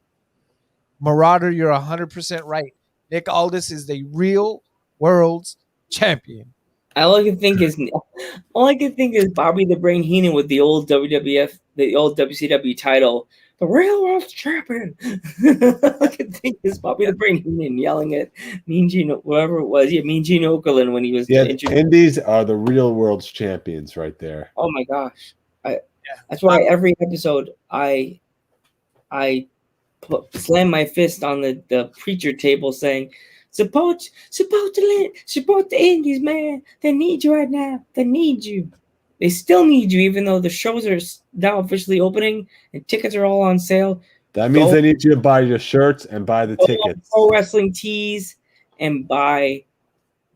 Marauder, you're 100% right. Nick Aldis is the real world's champion. all I can think is Bobby the Brain Heenan with the old WCW title, the real world's champion. All I can think is Bobby the Brain Heenan yelling at Mean Gene, whatever it was. Yeah, Mean Gene Okerlund when he was introduced. Indies are the real world's champions right there. Oh my gosh. That's why every episode I slam my fist on the preacher table saying, support the indies, man. They need you right now. They need you. They still need you, even though the shows are now officially opening and tickets are all on sale. That means they need you to buy your shirts and buy the tickets. Pro Wrestling Tees and buy.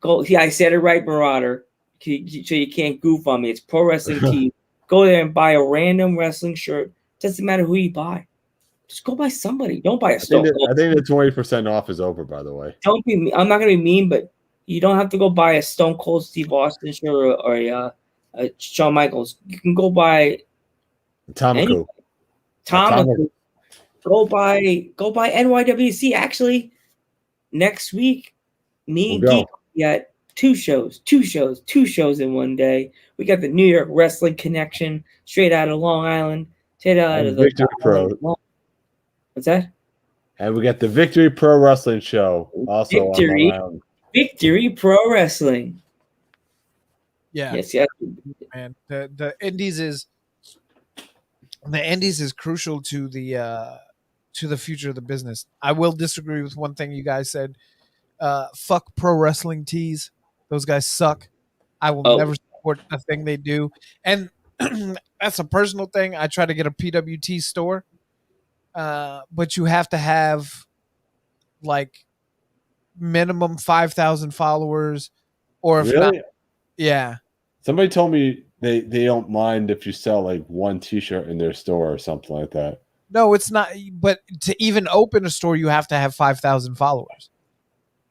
Yeah, I said it right, Marauder. So you can't goof on me. It's Pro Wrestling Tees. Go there and buy a random wrestling shirt. Doesn't matter who you buy. Just go buy somebody. Don't buy a Stone Cold. I think the 20% off is over, by the way. Don't be. I'm not gonna be mean, but you don't have to go buy a Stone Cold Steve Austin shirt or a Shawn Michaels. You can go buy Tomko. Go buy NYWC. Actually, next week, me and Geek got two shows in one day. We got the New York Wrestling Connection straight out of Long Island, straight out of the Victory Pro. What's that? And we got the Victory Pro Wrestling show also Victory. on Long Island. Victory Pro Wrestling. Yeah. Yes. Man, the indies is crucial to the future of the business. I will disagree with one thing you guys said. Fuck pro wrestling tees. Those guys suck. I will never support a thing they do. And that's a personal thing. I try to get a PWT store. But you have to have like minimum 5,000 followers, or if not, Yeah. Somebody told me they don't mind if you sell like one T-shirt in their store or something like that. No, it's not. But to even open a store, you have to have 5,000 followers.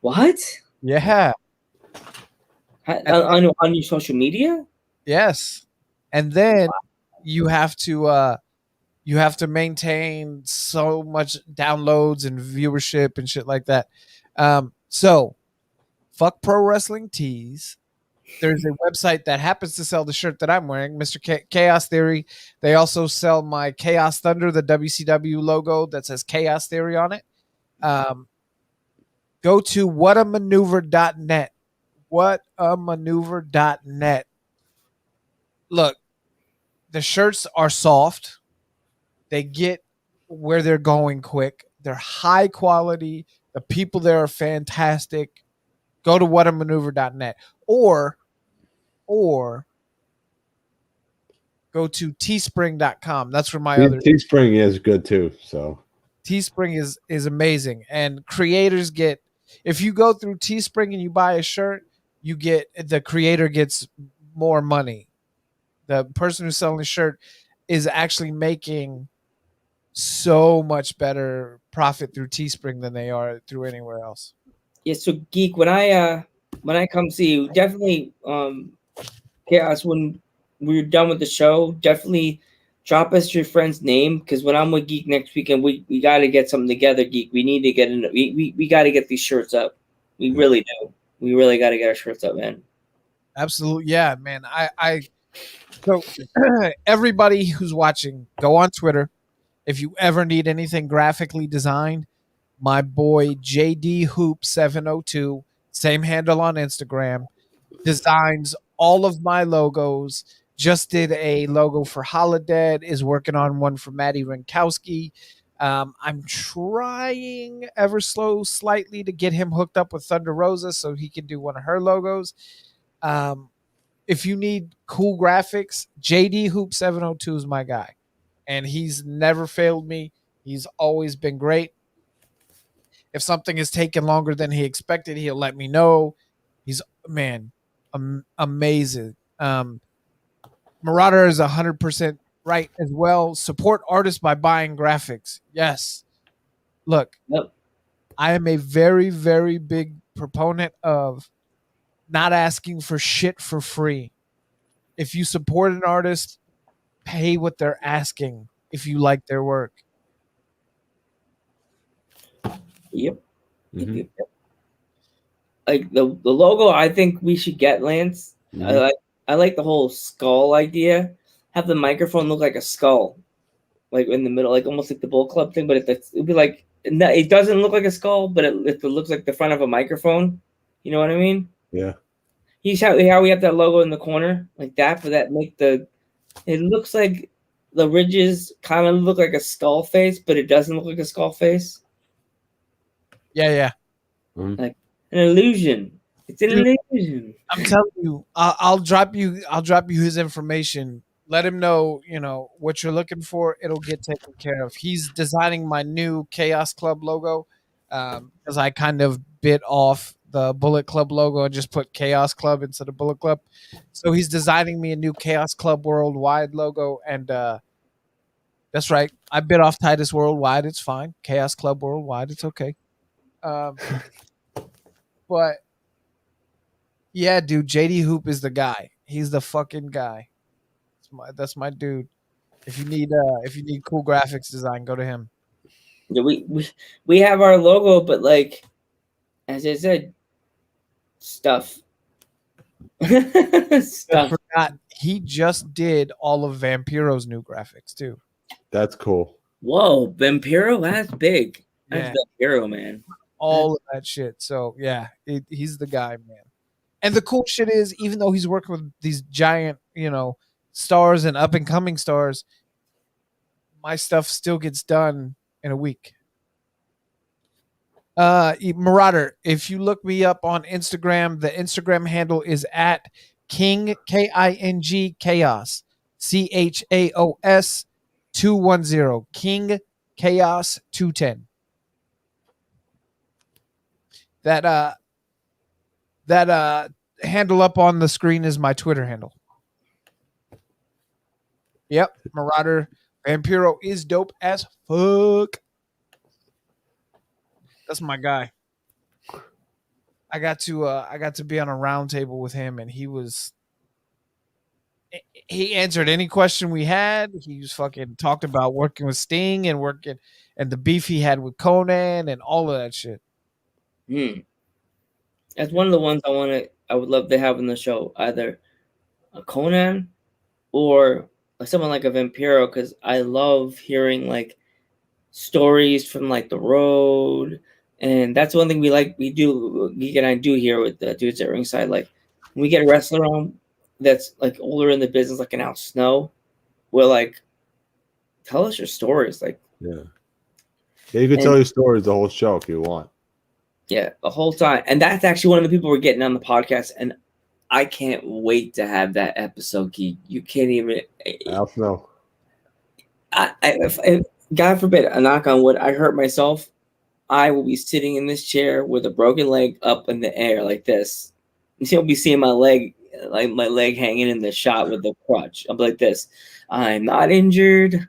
What? Yeah. On your social media? Yes. And then you have to maintain so much downloads and viewership and shit like that. So fuck Pro Wrestling Tees. There's a website that happens to sell the shirt that I'm wearing, Mr. Chaos Theory. They also sell my Chaos Thunder, the WCW logo that says Chaos Theory on it. Go to whatamaneuver.net. Whatamaneuver.net. Look, the shirts are soft. They get where they're going quick. They're high quality. The people there are fantastic. Go to whatamaneuver.net or go to teespring.com. That's where my other Teespring is good too. So Teespring is amazing. And creators get, if you go through Teespring and you buy a shirt, you get, the creator gets more money. The person who's selling the shirt is actually making so much better profit through Teespring than they are through anywhere else. Yeah, so Geek, when I come see you, definitely Chaos, when we're done with the show, definitely drop us your friend's name, because when I'm with Geek next weekend, we got to get something together, Geek. We need to get in. We got to get these shirts up. We really do. We really got to get our shirts up, man. Absolutely, yeah, man. So everybody who's watching, go on Twitter. If you ever need anything graphically designed, my boy JD Hoop 702, same handle on Instagram, designs all of my logos. Just did a logo for Holodead, is working on one for Maddie Rinkowski. I'm trying ever slightly to get him hooked up with Thunder Rosa so he can do one of her logos. If you need cool graphics, JD Hoop 702 is my guy. And he's never failed me. He's always been great. If something has taken longer than he expected, he'll let me know. He's, man, amazing. Marauder is 100% right as well. Support artists by buying graphics. Yes. Look, Yep. I am a very, very big proponent of not asking for shit for free. If you support an artist, pay what they're asking if you like their work. Yep. Mhm. Yep. Like the logo, I think we should get, Lance. Mhm. I like the whole skull idea. Have the microphone look like a skull, like in the middle, like almost like the Bull Club thing. But it'd be like, it doesn't look like a skull, but it looks like the front of a microphone. You know what I mean? Yeah. He's how we have that logo in the corner like that, but that make the, it looks like the ridges kind of look like a skull face, but it doesn't look like a skull face. Yeah. Mhm. Like an illusion. It's an illusion. I'm telling you, I'll drop you his information. Let him know, what you're looking for. It'll get taken care of. He's designing my new Chaos Club logo, because I kind of bit off the Bullet Club logo and just put Chaos Club instead of Bullet Club. So he's designing me a new Chaos Club Worldwide logo, and that's right. I bit off Titus Worldwide. It's fine. Chaos Club Worldwide. It's okay. But yeah, dude, JD Hoop is the guy. He's the fucking guy. That's my dude. If you need cool graphics design, go to him. Yeah, we have our logo, but like, as I said, stuff. I Stuff. forgot he just did all of Vampiro's new graphics too. That's cool. Whoa, Vampiro, that's big. That's Yeah. Vampiro, man. All of that shit. So yeah, he's the guy, man. And the cool shit is, even though he's working with these giant, stars and up and coming stars, my stuff still gets done in a week. Marauder, if you look me up on Instagram, the Instagram handle is at King KING Chaos CHAOS 210 King Chaos 210. That handle up on the screen is my Twitter handle. Yep, Marauder Vampiro is dope as fuck. That's my guy. I got to be on a round table with him, and he answered any question we had. He was fucking talked about working with Sting and working and the beef he had with Conan and all of that shit. That's one of the ones I would love to have on the show, either a Conan or someone like a Vampiro, because I love hearing like stories from like the road, and that's one thing Geek and I do here with the dudes at ringside. Like when we get a wrestler on that's like older in the business, like an Al Snow, we're like, tell us your stories, like Yeah, you can tell your stories the whole show if you want. Yeah, the whole time. And that's actually one of the people we're getting on the podcast, and I can't wait to have that episode, Geek. You can't even. Al Snow. If God forbid, a knock on wood, I hurt myself, I will be sitting in this chair with a broken leg up in the air like this. You'll be seeing my leg, like my leg hanging in the shot with the crutch. I'm like this. I'm not injured.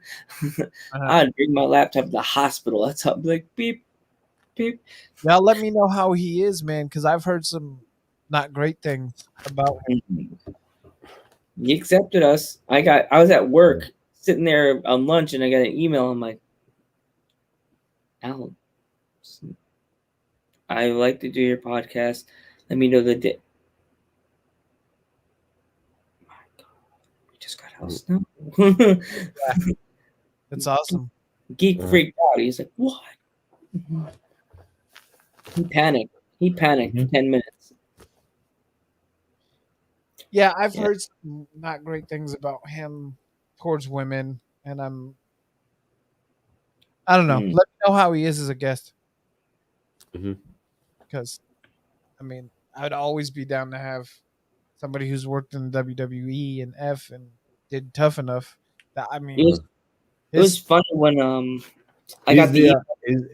I'd bring my laptop to the hospital. That's how I'm like beep, beep. Now let me know how he is, man, because I've heard some not great things about him. He accepted us. I was at work sitting there on lunch, and I got an email. I'm like, Alan, I would like to do your podcast. Let me know the day. My God, we just got house now. That's awesome. Geek freaked out. He's like, what? He panicked. He panicked for 10 minutes. Yeah, I've heard some not great things about him towards women, and I don't know. Let me know how he is as a guest. Because, I mean, I'd always be down to have somebody who's worked in WWE and F and did Tough Enough. That I mean, it was funny when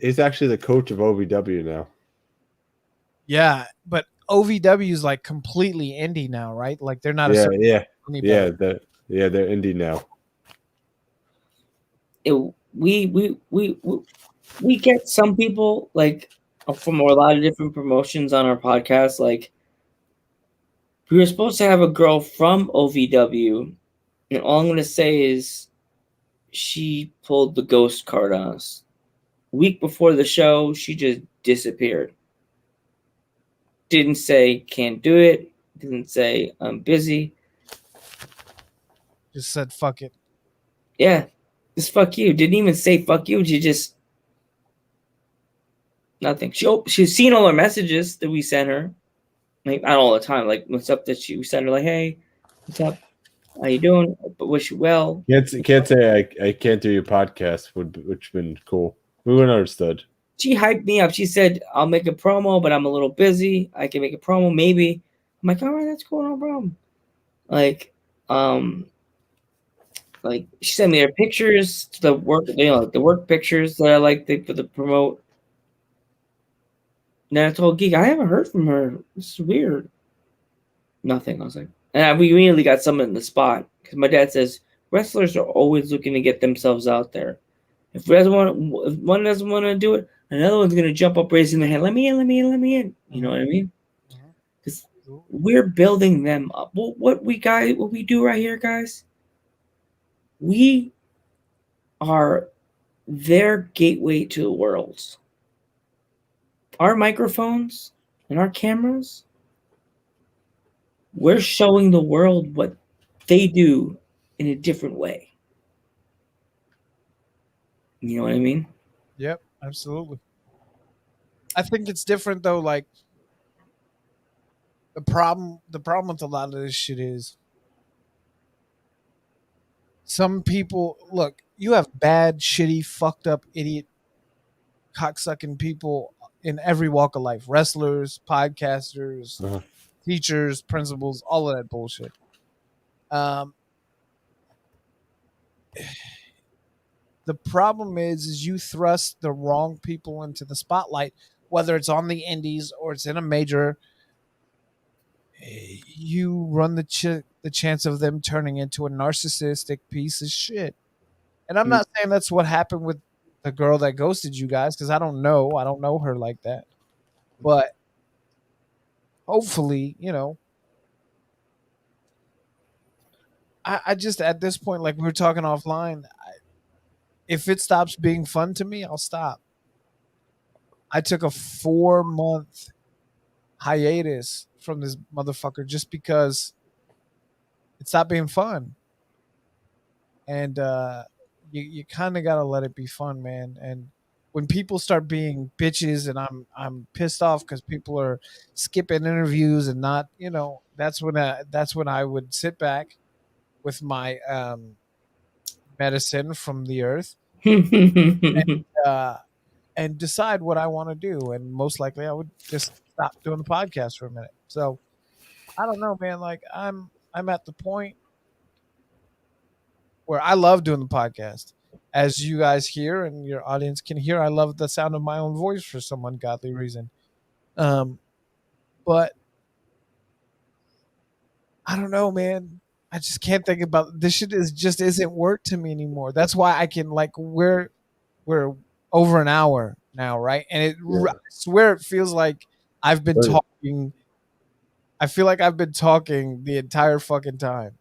he's actually the coach of OVW now. Yeah, but OVW is like completely indie now, right? Like they're not they're indie now. We get some people like from a lot of different promotions on our podcast. Like we were supposed to have a girl from OVW, and all I'm going to say is she pulled the ghost card on us. Week before the show, she just disappeared. Didn't say can't do it. Didn't say I'm busy. Just said fuck it. Yeah, just fuck you. Didn't even say fuck you. She just nothing. She's seen all our messages that we sent her. Like not all the time. Like what's up that we sent her like, hey, what's up? How you doing? But wish you well. Can't say I can't do your podcast, which been cool. We wouldn't understood. She hyped me up. She said, I'll make a promo, but I'm a little busy. I can make a promo, maybe. I'm like, all right, that's cool, no problem. Like she sent me her pictures to the work, the work pictures that I like for the promote. And then I told Geek, I haven't heard from her. This is weird. Nothing. I was like, and we immediately got someone in the spot because my dad says wrestlers are always looking to get themselves out there. If one doesn't want to do it, another one's gonna jump up, raising their hand. Let me in. You know what I mean? Because we're building them up. What we do right here, guys. We are their gateway to the world. Our microphones and our cameras. We're showing the world what they do in a different way. You know what I mean? Yep, absolutely. I think it's different though. Like the problem with a lot of this shit is some people look. You have bad, shitty, fucked up, idiot, cocksucking people in every walk of life: wrestlers, podcasters, teachers, principals, all of that bullshit. The problem is you thrust the wrong people into the spotlight, whether it's on the indies or it's in a major. you run the chance of them turning into a narcissistic piece of shit. And I'm not saying that's what happened with the girl that ghosted you guys, because I don't know. I don't know her like that. But hopefully, I just, at this point, like we were talking offline, if it stops being fun to me, I'll stop. I took a 4-month hiatus from this motherfucker just because it stopped being fun. And you kind of gotta let it be fun, man. And when people start being bitches, and I'm pissed off because people are skipping interviews and not, that's when I would sit back with my medicine from the earth, uh, and decide what I want to do. And most likely, I would just stop doing the podcast for a minute. So I don't know, man. Like I'm at the point where I love doing the podcast. As you guys hear and your audience can hear, I love the sound of my own voice for some ungodly reason. But I don't know, man. I just can't think about this shit. Is just isn't work to me anymore. That's why I can, like, we're over an hour now, right? And I swear it feels like I've been talking. I feel like I've been talking the entire fucking time.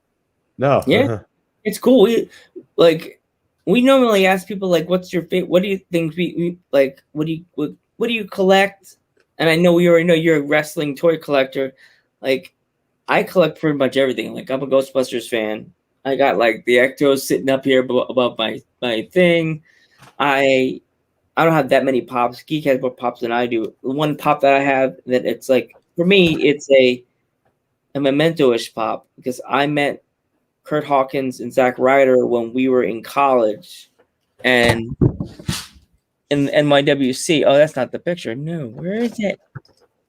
No. Yeah. It's cool. We normally ask people, like, what's your favorite? What do you think we like? What do you collect? And I know we already know you're a wrestling toy collector. Like, I collect pretty much everything. Like, I'm a Ghostbusters fan. I got like the Ectos sitting up here above my thing. I don't have that many pops. Geek has more pops than I do. The one pop that I have that it's like, for me, it's a memento-ish pop because I met Kurt Hawkins and Zack Ryder when we were in college, and in NYWC. Oh, that's not the picture. No, where is it?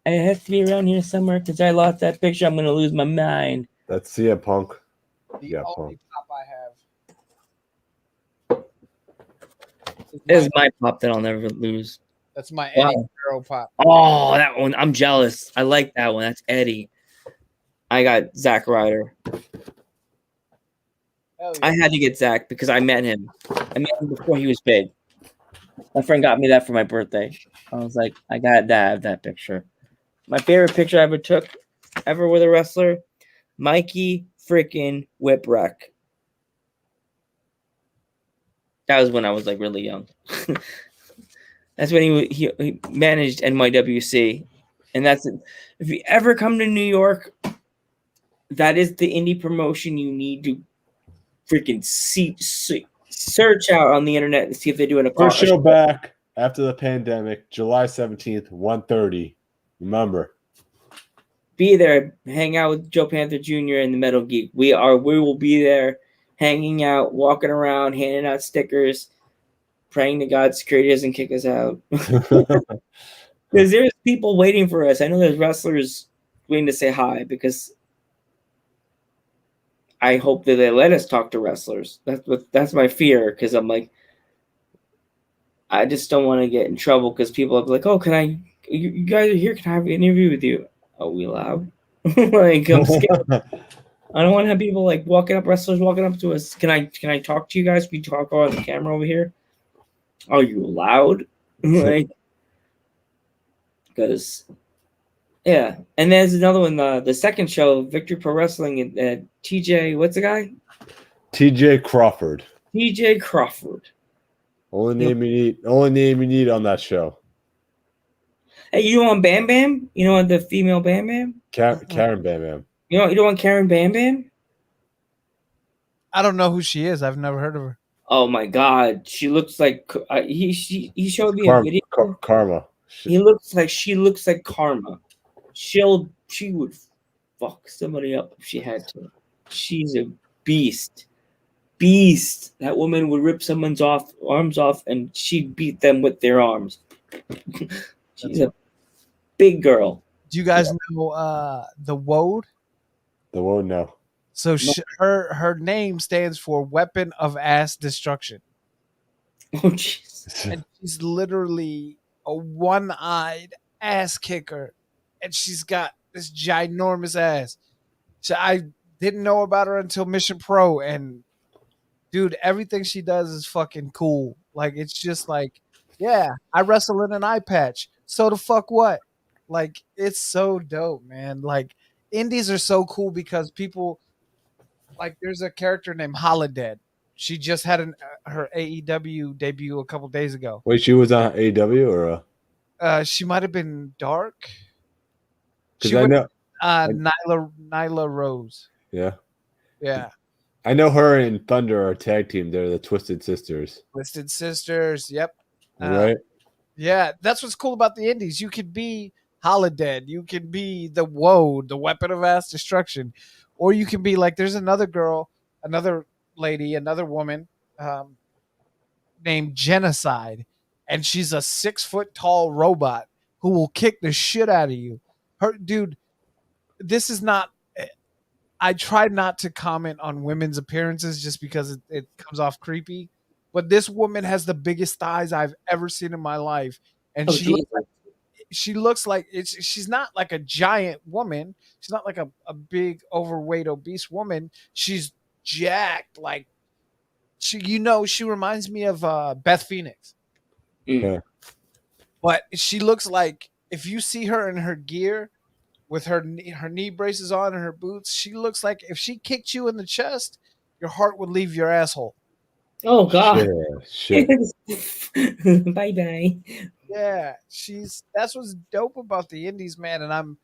It has to be around here somewhere because I lost that picture. I'm gonna lose my mind. That's CM Punk. The only pop I have is my pop that I'll never lose. That's my Eddie Guerrero pop. Oh, that one. I'm jealous. I like that one. That's Eddie. I got Zack Ryder. Yeah. I had to get Zack because I met him. I met him before he was big. My friend got me that for my birthday. I was like, I got to have that picture. My favorite picture I ever took with a wrestler, Mikey freaking Whipwreck. That was when I was like really young. That's when he managed NYWC. And that's it. If you ever come to New York, that is the indie promotion you need to freaking search out on the internet and see if they're doing a first show back after the pandemic, July 17th, 1:30. Remember, be there, hang out with Joe Panther Jr. and the Metal Geek. We will be there, hanging out, walking around, handing out stickers, praying to God security doesn't kick us out. Because there's people waiting for us. I know there's wrestlers waiting to say hi because I hope that they let us talk to wrestlers. That's my fear, because I'm like, I just don't want to get in trouble because people are like, oh, you guys are here, can I have an interview with you? Are we allowed? Like, I'm scared. I don't want to have people like wrestlers walking up to us. Can I talk to you guys? We talk on the camera over here. Are you allowed? Like, because yeah. And there's another one, the second show, Victory Pro Wrestling, TJ, what's the guy? TJ Crawford. TJ Crawford. Only name you need on that show. Hey, you don't want Bam Bam? You don't want the female Bam Bam? Karen Bam Bam. You don't want Karen Bam Bam? I don't know who she is. I've never heard of her. Oh my God, she looks like he showed me a video. Karma. She looks like Karma. She would fuck somebody up if she had to. She's a beast. That woman would rip someone's arms off and she'd beat them with their arms. She's a big girl. Do you guys know the WOD? The WOD, no. So her name stands for Weapon of Ass Destruction. Oh, jeez. And she's literally a one-eyed ass kicker. And she's got this ginormous ass. So I didn't know about her until Mission Pro, and dude, everything she does is fucking cool. Like it's just like, yeah, I wrestle in an eye patch. So the fuck what? Like it's so dope, man. Like indies are so cool because people like there's a character named Holodead. She just had her AEW debut a couple days ago. Wait, she was on AW or? She might have been Dark. Because She I was know, Nyla Rose. yeah, Yeah. I know her and Thunder are a tag team. They're the Twisted Sisters, Twisted Sisters. Yep. right? Yeah, that's what's cool about the indies. You could be Holodead, you can be the Woe, the weapon of mass destruction, or you can be like there's another girl, another lady, another woman named Genocide, and she's a 6 foot tall robot who will kick the shit out of you. Her dude, this is not. I tried not to comment on women's appearances just because it comes off creepy. But this woman has the biggest thighs I've ever seen in my life, and Oh, she looks like she's not like a giant woman. She's not like a big overweight obese woman. She's jacked, like she reminds me of Beth Phoenix. Yeah. But she looks like if you see her in her gear with her knee braces on and her boots, she looks like if she kicked you in the chest, your heart would leave your asshole. Oh God. Shit. Bye bye. Yeah, that's what's dope about the indies, man, and I'm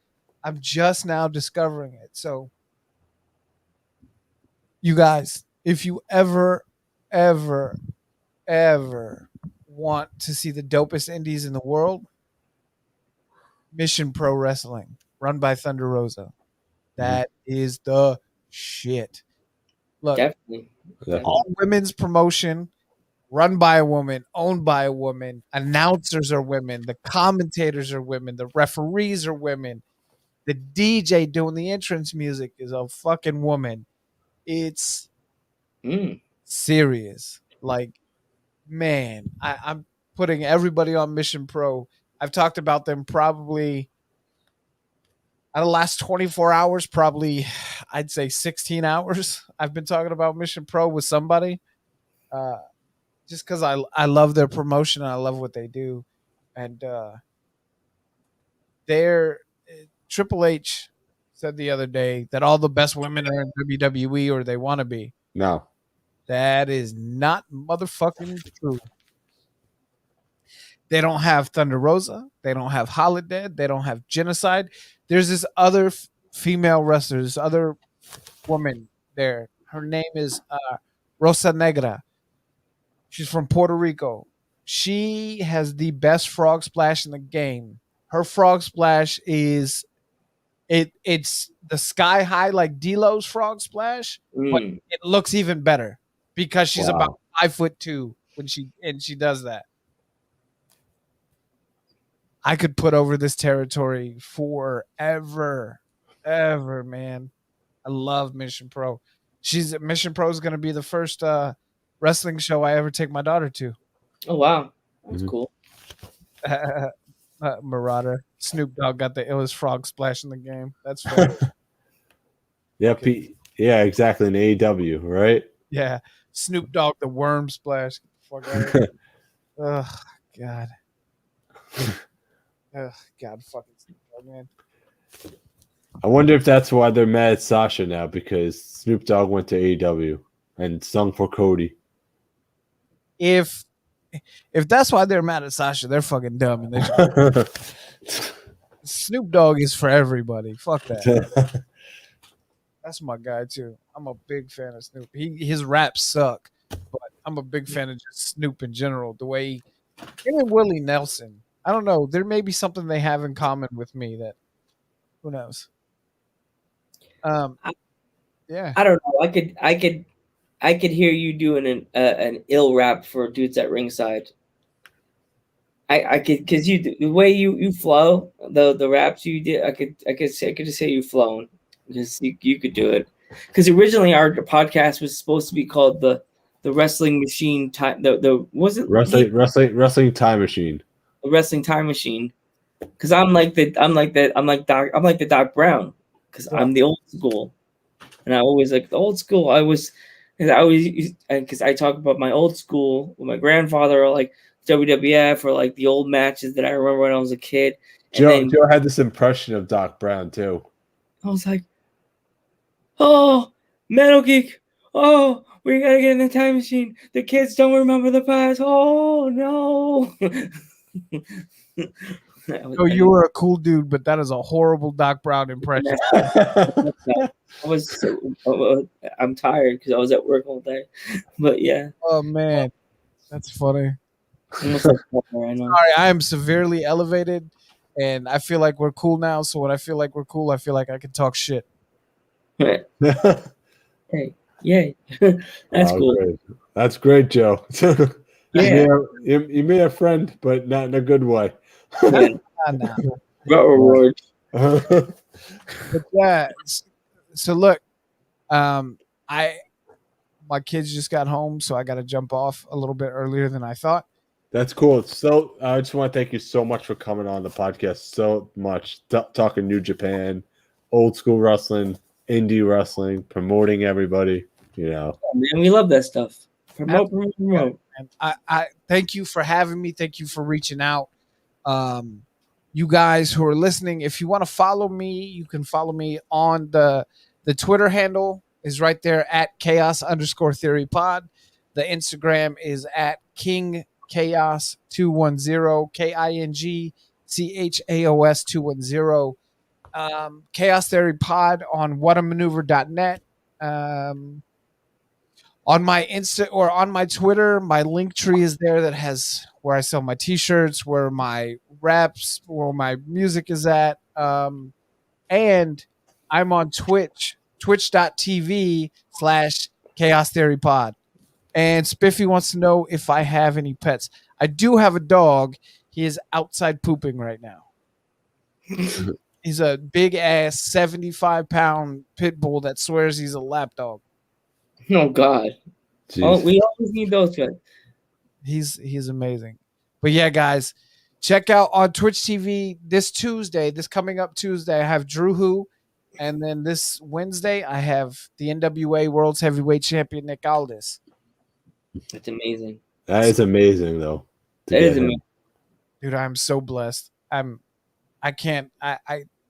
just now discovering it. So you guys, if you ever want to see the dopest indies in the world, Mission Pro Wrestling, run by Thunder Rosa. That is the shit. Look, Definitely. all women's promotion, run by a woman, owned by a woman, announcers are women, the commentators are women, the referees are women, the DJ doing the entrance music is a fucking woman. It's serious. Like, man, I'm putting everybody on Mission Pro. I've talked about them probably out of the last 24 hours, probably I'd say 16 hours. I've been talking about Mission Pro with somebody. Just because I love their promotion and I love what they do. And Triple H said the other day that all the best women are in WWE or they want to be. No. That is not motherfucking true. They don't have Thunder Rosa. They don't have Holodead. They don't have Genocide. There's this other female wrestler, this other woman there. Her name is Rosa Negra. She's from Puerto Rico. She has the best frog splash in the game. Her frog splash is it's the sky high like D'Lo's frog splash, but it looks even better because she's about 5'2" when she does that. I could put over this territory forever, ever, man. I love Mission Pro. Mission Pro is going to be the first wrestling show I ever take my daughter to. Oh wow, that's cool. Marauder. Snoop Dogg got the illest frog splash in the game. That's fair. Yep. Yeah, exactly. In AEW, right? Yeah. Snoop Dogg, the worm splash. Fuck out. Oh, God. Oh, God, fucking Snoop Dogg, man. I wonder if that's why they're mad at Sasha now, because Snoop Dogg went to AEW and sung for Cody. If that's why they're mad at Sasha, they're fucking dumb. And Snoop Dogg is for everybody. Fuck that. That's my guy too. I'm a big fan of Snoop. His raps suck, but I'm a big fan of just Snoop in general. The way him and Willie Nelson. I don't know. There may be something they have in common with me that who knows. Yeah. I don't know. I could hear you doing an ill rap for Dudes at Ringside. I could, because the way you flow, the raps you did, I could just say you flown, because you could do it. Because originally our podcast was supposed to be called the Wrestling Machine Time. The Wrestling Time Machine. The Wrestling Time Machine. because I'm like the Doc Brown, because I'm the old school, and I always like the old school. Because I talk about my old school with my grandfather, or like WWF, or like the old matches that I remember when I was a kid. And then Joe had this impression of Doc Brown too. I was like, "Oh, Metal Geek! Oh, we gotta get in the time machine. The kids don't remember the past. Oh no!" Oh, you were a cool dude, but that is a horrible Doc Brown impression. I'm tired because I was at work all day. But yeah, Oh man, that's funny. almost like I know. Sorry, I am severely elevated, and I feel like we're cool now. So when I feel like we're cool, I feel like I can talk shit. Hey, yay! That's Oh, cool. great. That's great, Joe. Yeah. You made a friend, but not in a good way. Yeah. Nah. Got reward. But yeah, so look, my kids just got home, so I got to jump off a little bit earlier than I thought. That's cool. So I just want to thank you so much for coming on the podcast. So much talking New Japan, old school wrestling, indie wrestling, promoting everybody. You know, Man, we love that stuff. Promote. And I thank you for having me. Thank you for reaching out. You guys who are listening, if you want to follow me, you can follow me on the Twitter handle is right there at chaos_theory pod. The Instagram is at King Chaos 210 KINGCHAOS 210. Chaos Theory Pod on whatamaneuver.net. On my Insta or on my Twitter, my link tree is there that has where I sell my t-shirts, where my reps, where my music is at. And I'm on Twitch, twitch.tv/Chaos Theory Pod. And Spiffy wants to know if I have any pets. I do have a dog. He is outside pooping right now. He's a big ass 75-pound pit bull that swears he's a lap dog. Oh God! Jeez. Oh, we always need those guys. He's amazing. But yeah, guys, check out on Twitch TV this coming up Tuesday, I have Drew Hu, and then this Wednesday I have the NWA World's Heavyweight Champion Nick Aldis. That's amazing. That is amazing, though. That is amazing. Dude, I'm so blessed. I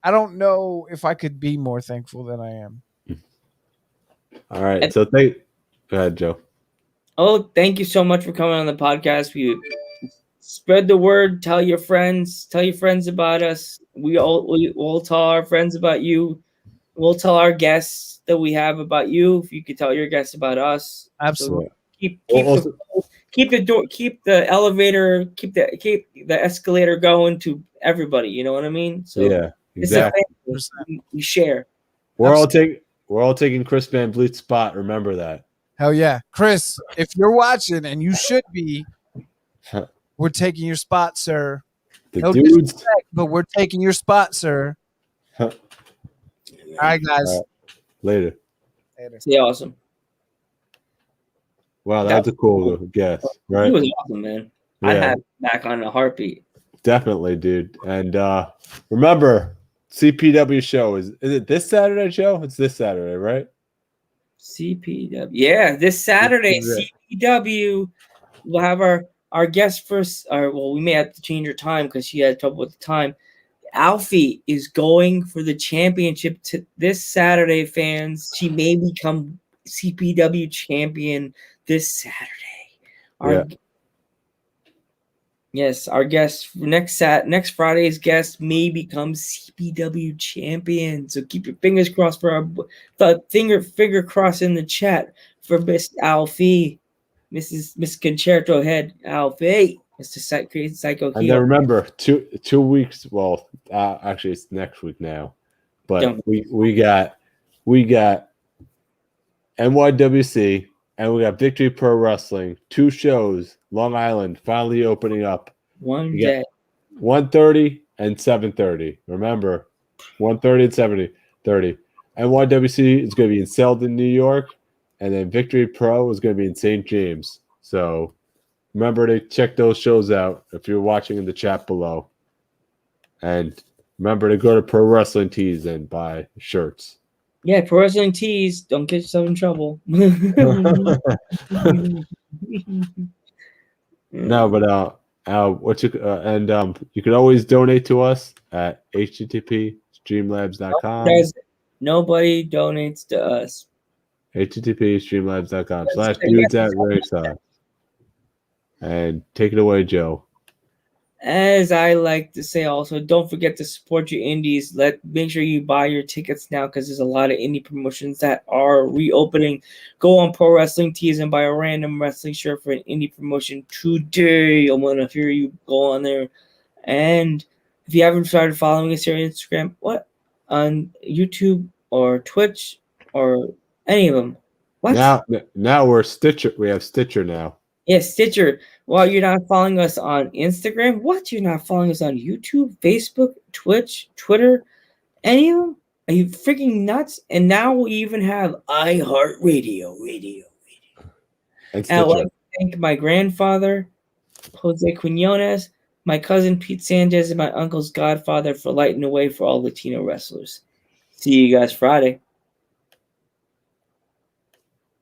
don't know if I could be more thankful than I am. All right. So go ahead, Joe. Oh, thank you so much for coming on the podcast. We spread the word. Tell your friends about us. We'll tell our friends about you. We'll tell our guests that we have about you. If you could tell your guests about us. Absolutely. So keep the elevator, keep the escalator going to everybody. You know what I mean? So yeah, exactly. We share. We're all taking Chris Van Vliet's spot. Remember that. Hell yeah. Chris, if you're watching, and you should be, we're taking your spot, sir. No dudes. But we're taking your spot, sir. All right, guys. Later. Stay awesome. Wow, that's a cool guess, right? He was awesome, man. Yeah. I'd have him back on a heartbeat. Definitely, dude. And remember, CPW show is it this Saturday, Joe? It's this Saturday, right? CPW. Yeah, this Saturday, CPW. We'll have our guest first. We may have to change her time because she had trouble with the time. Alfie is going for the championship this Saturday, fans. She may become CPW champion this Saturday. Yes, our guest next Friday's guest may become CPW champion. So keep your fingers crossed for finger crossed in the chat for Miss Alfie, Miss Concerto Head Alfie, Mr. Crazy Psycho. And then remember, 2 weeks. Well, actually, it's next week now, but we got NYWC. And we got Victory Pro Wrestling, 2 shows, Long Island, finally opening up. One day. 1:30 and 7:30. Remember, 1:30 and 7:30. NYWC is going to be in Selden, New York. And then Victory Pro is going to be in St. James. So remember to check those shows out if you're watching in the chat below. And remember to go to Pro Wrestling Tees and buy shirts. Yeah, pro wrestling tees. Don't get yourself in trouble. No, but you can always donate to us at http://streamlabs.com. Nobody donates to us. http://streamlabs.com/dudes@ringside. And take it away, Joe. As I like to say, also don't forget to support your indies. Make sure you buy your tickets now because there's a lot of indie promotions that are reopening. Go on Pro Wrestling Tees and buy a random wrestling shirt for an indie promotion today. I want to hear you go on there. And if you haven't started following us here on Instagram, on YouTube or Twitch or any of them, Now we're Stitcher. We have Stitcher now. Yeah, Stitcher. Well, you're not following us on Instagram? What? You're not following us on YouTube, Facebook, Twitch, Twitter? Any of them? Are you freaking nuts? And now we even have iHeartRadio. And I'd like to thank my grandfather, Jose Quinones, my cousin Pete Sanchez, and my uncle's godfather for lighting the way for all Latino wrestlers. See you guys Friday.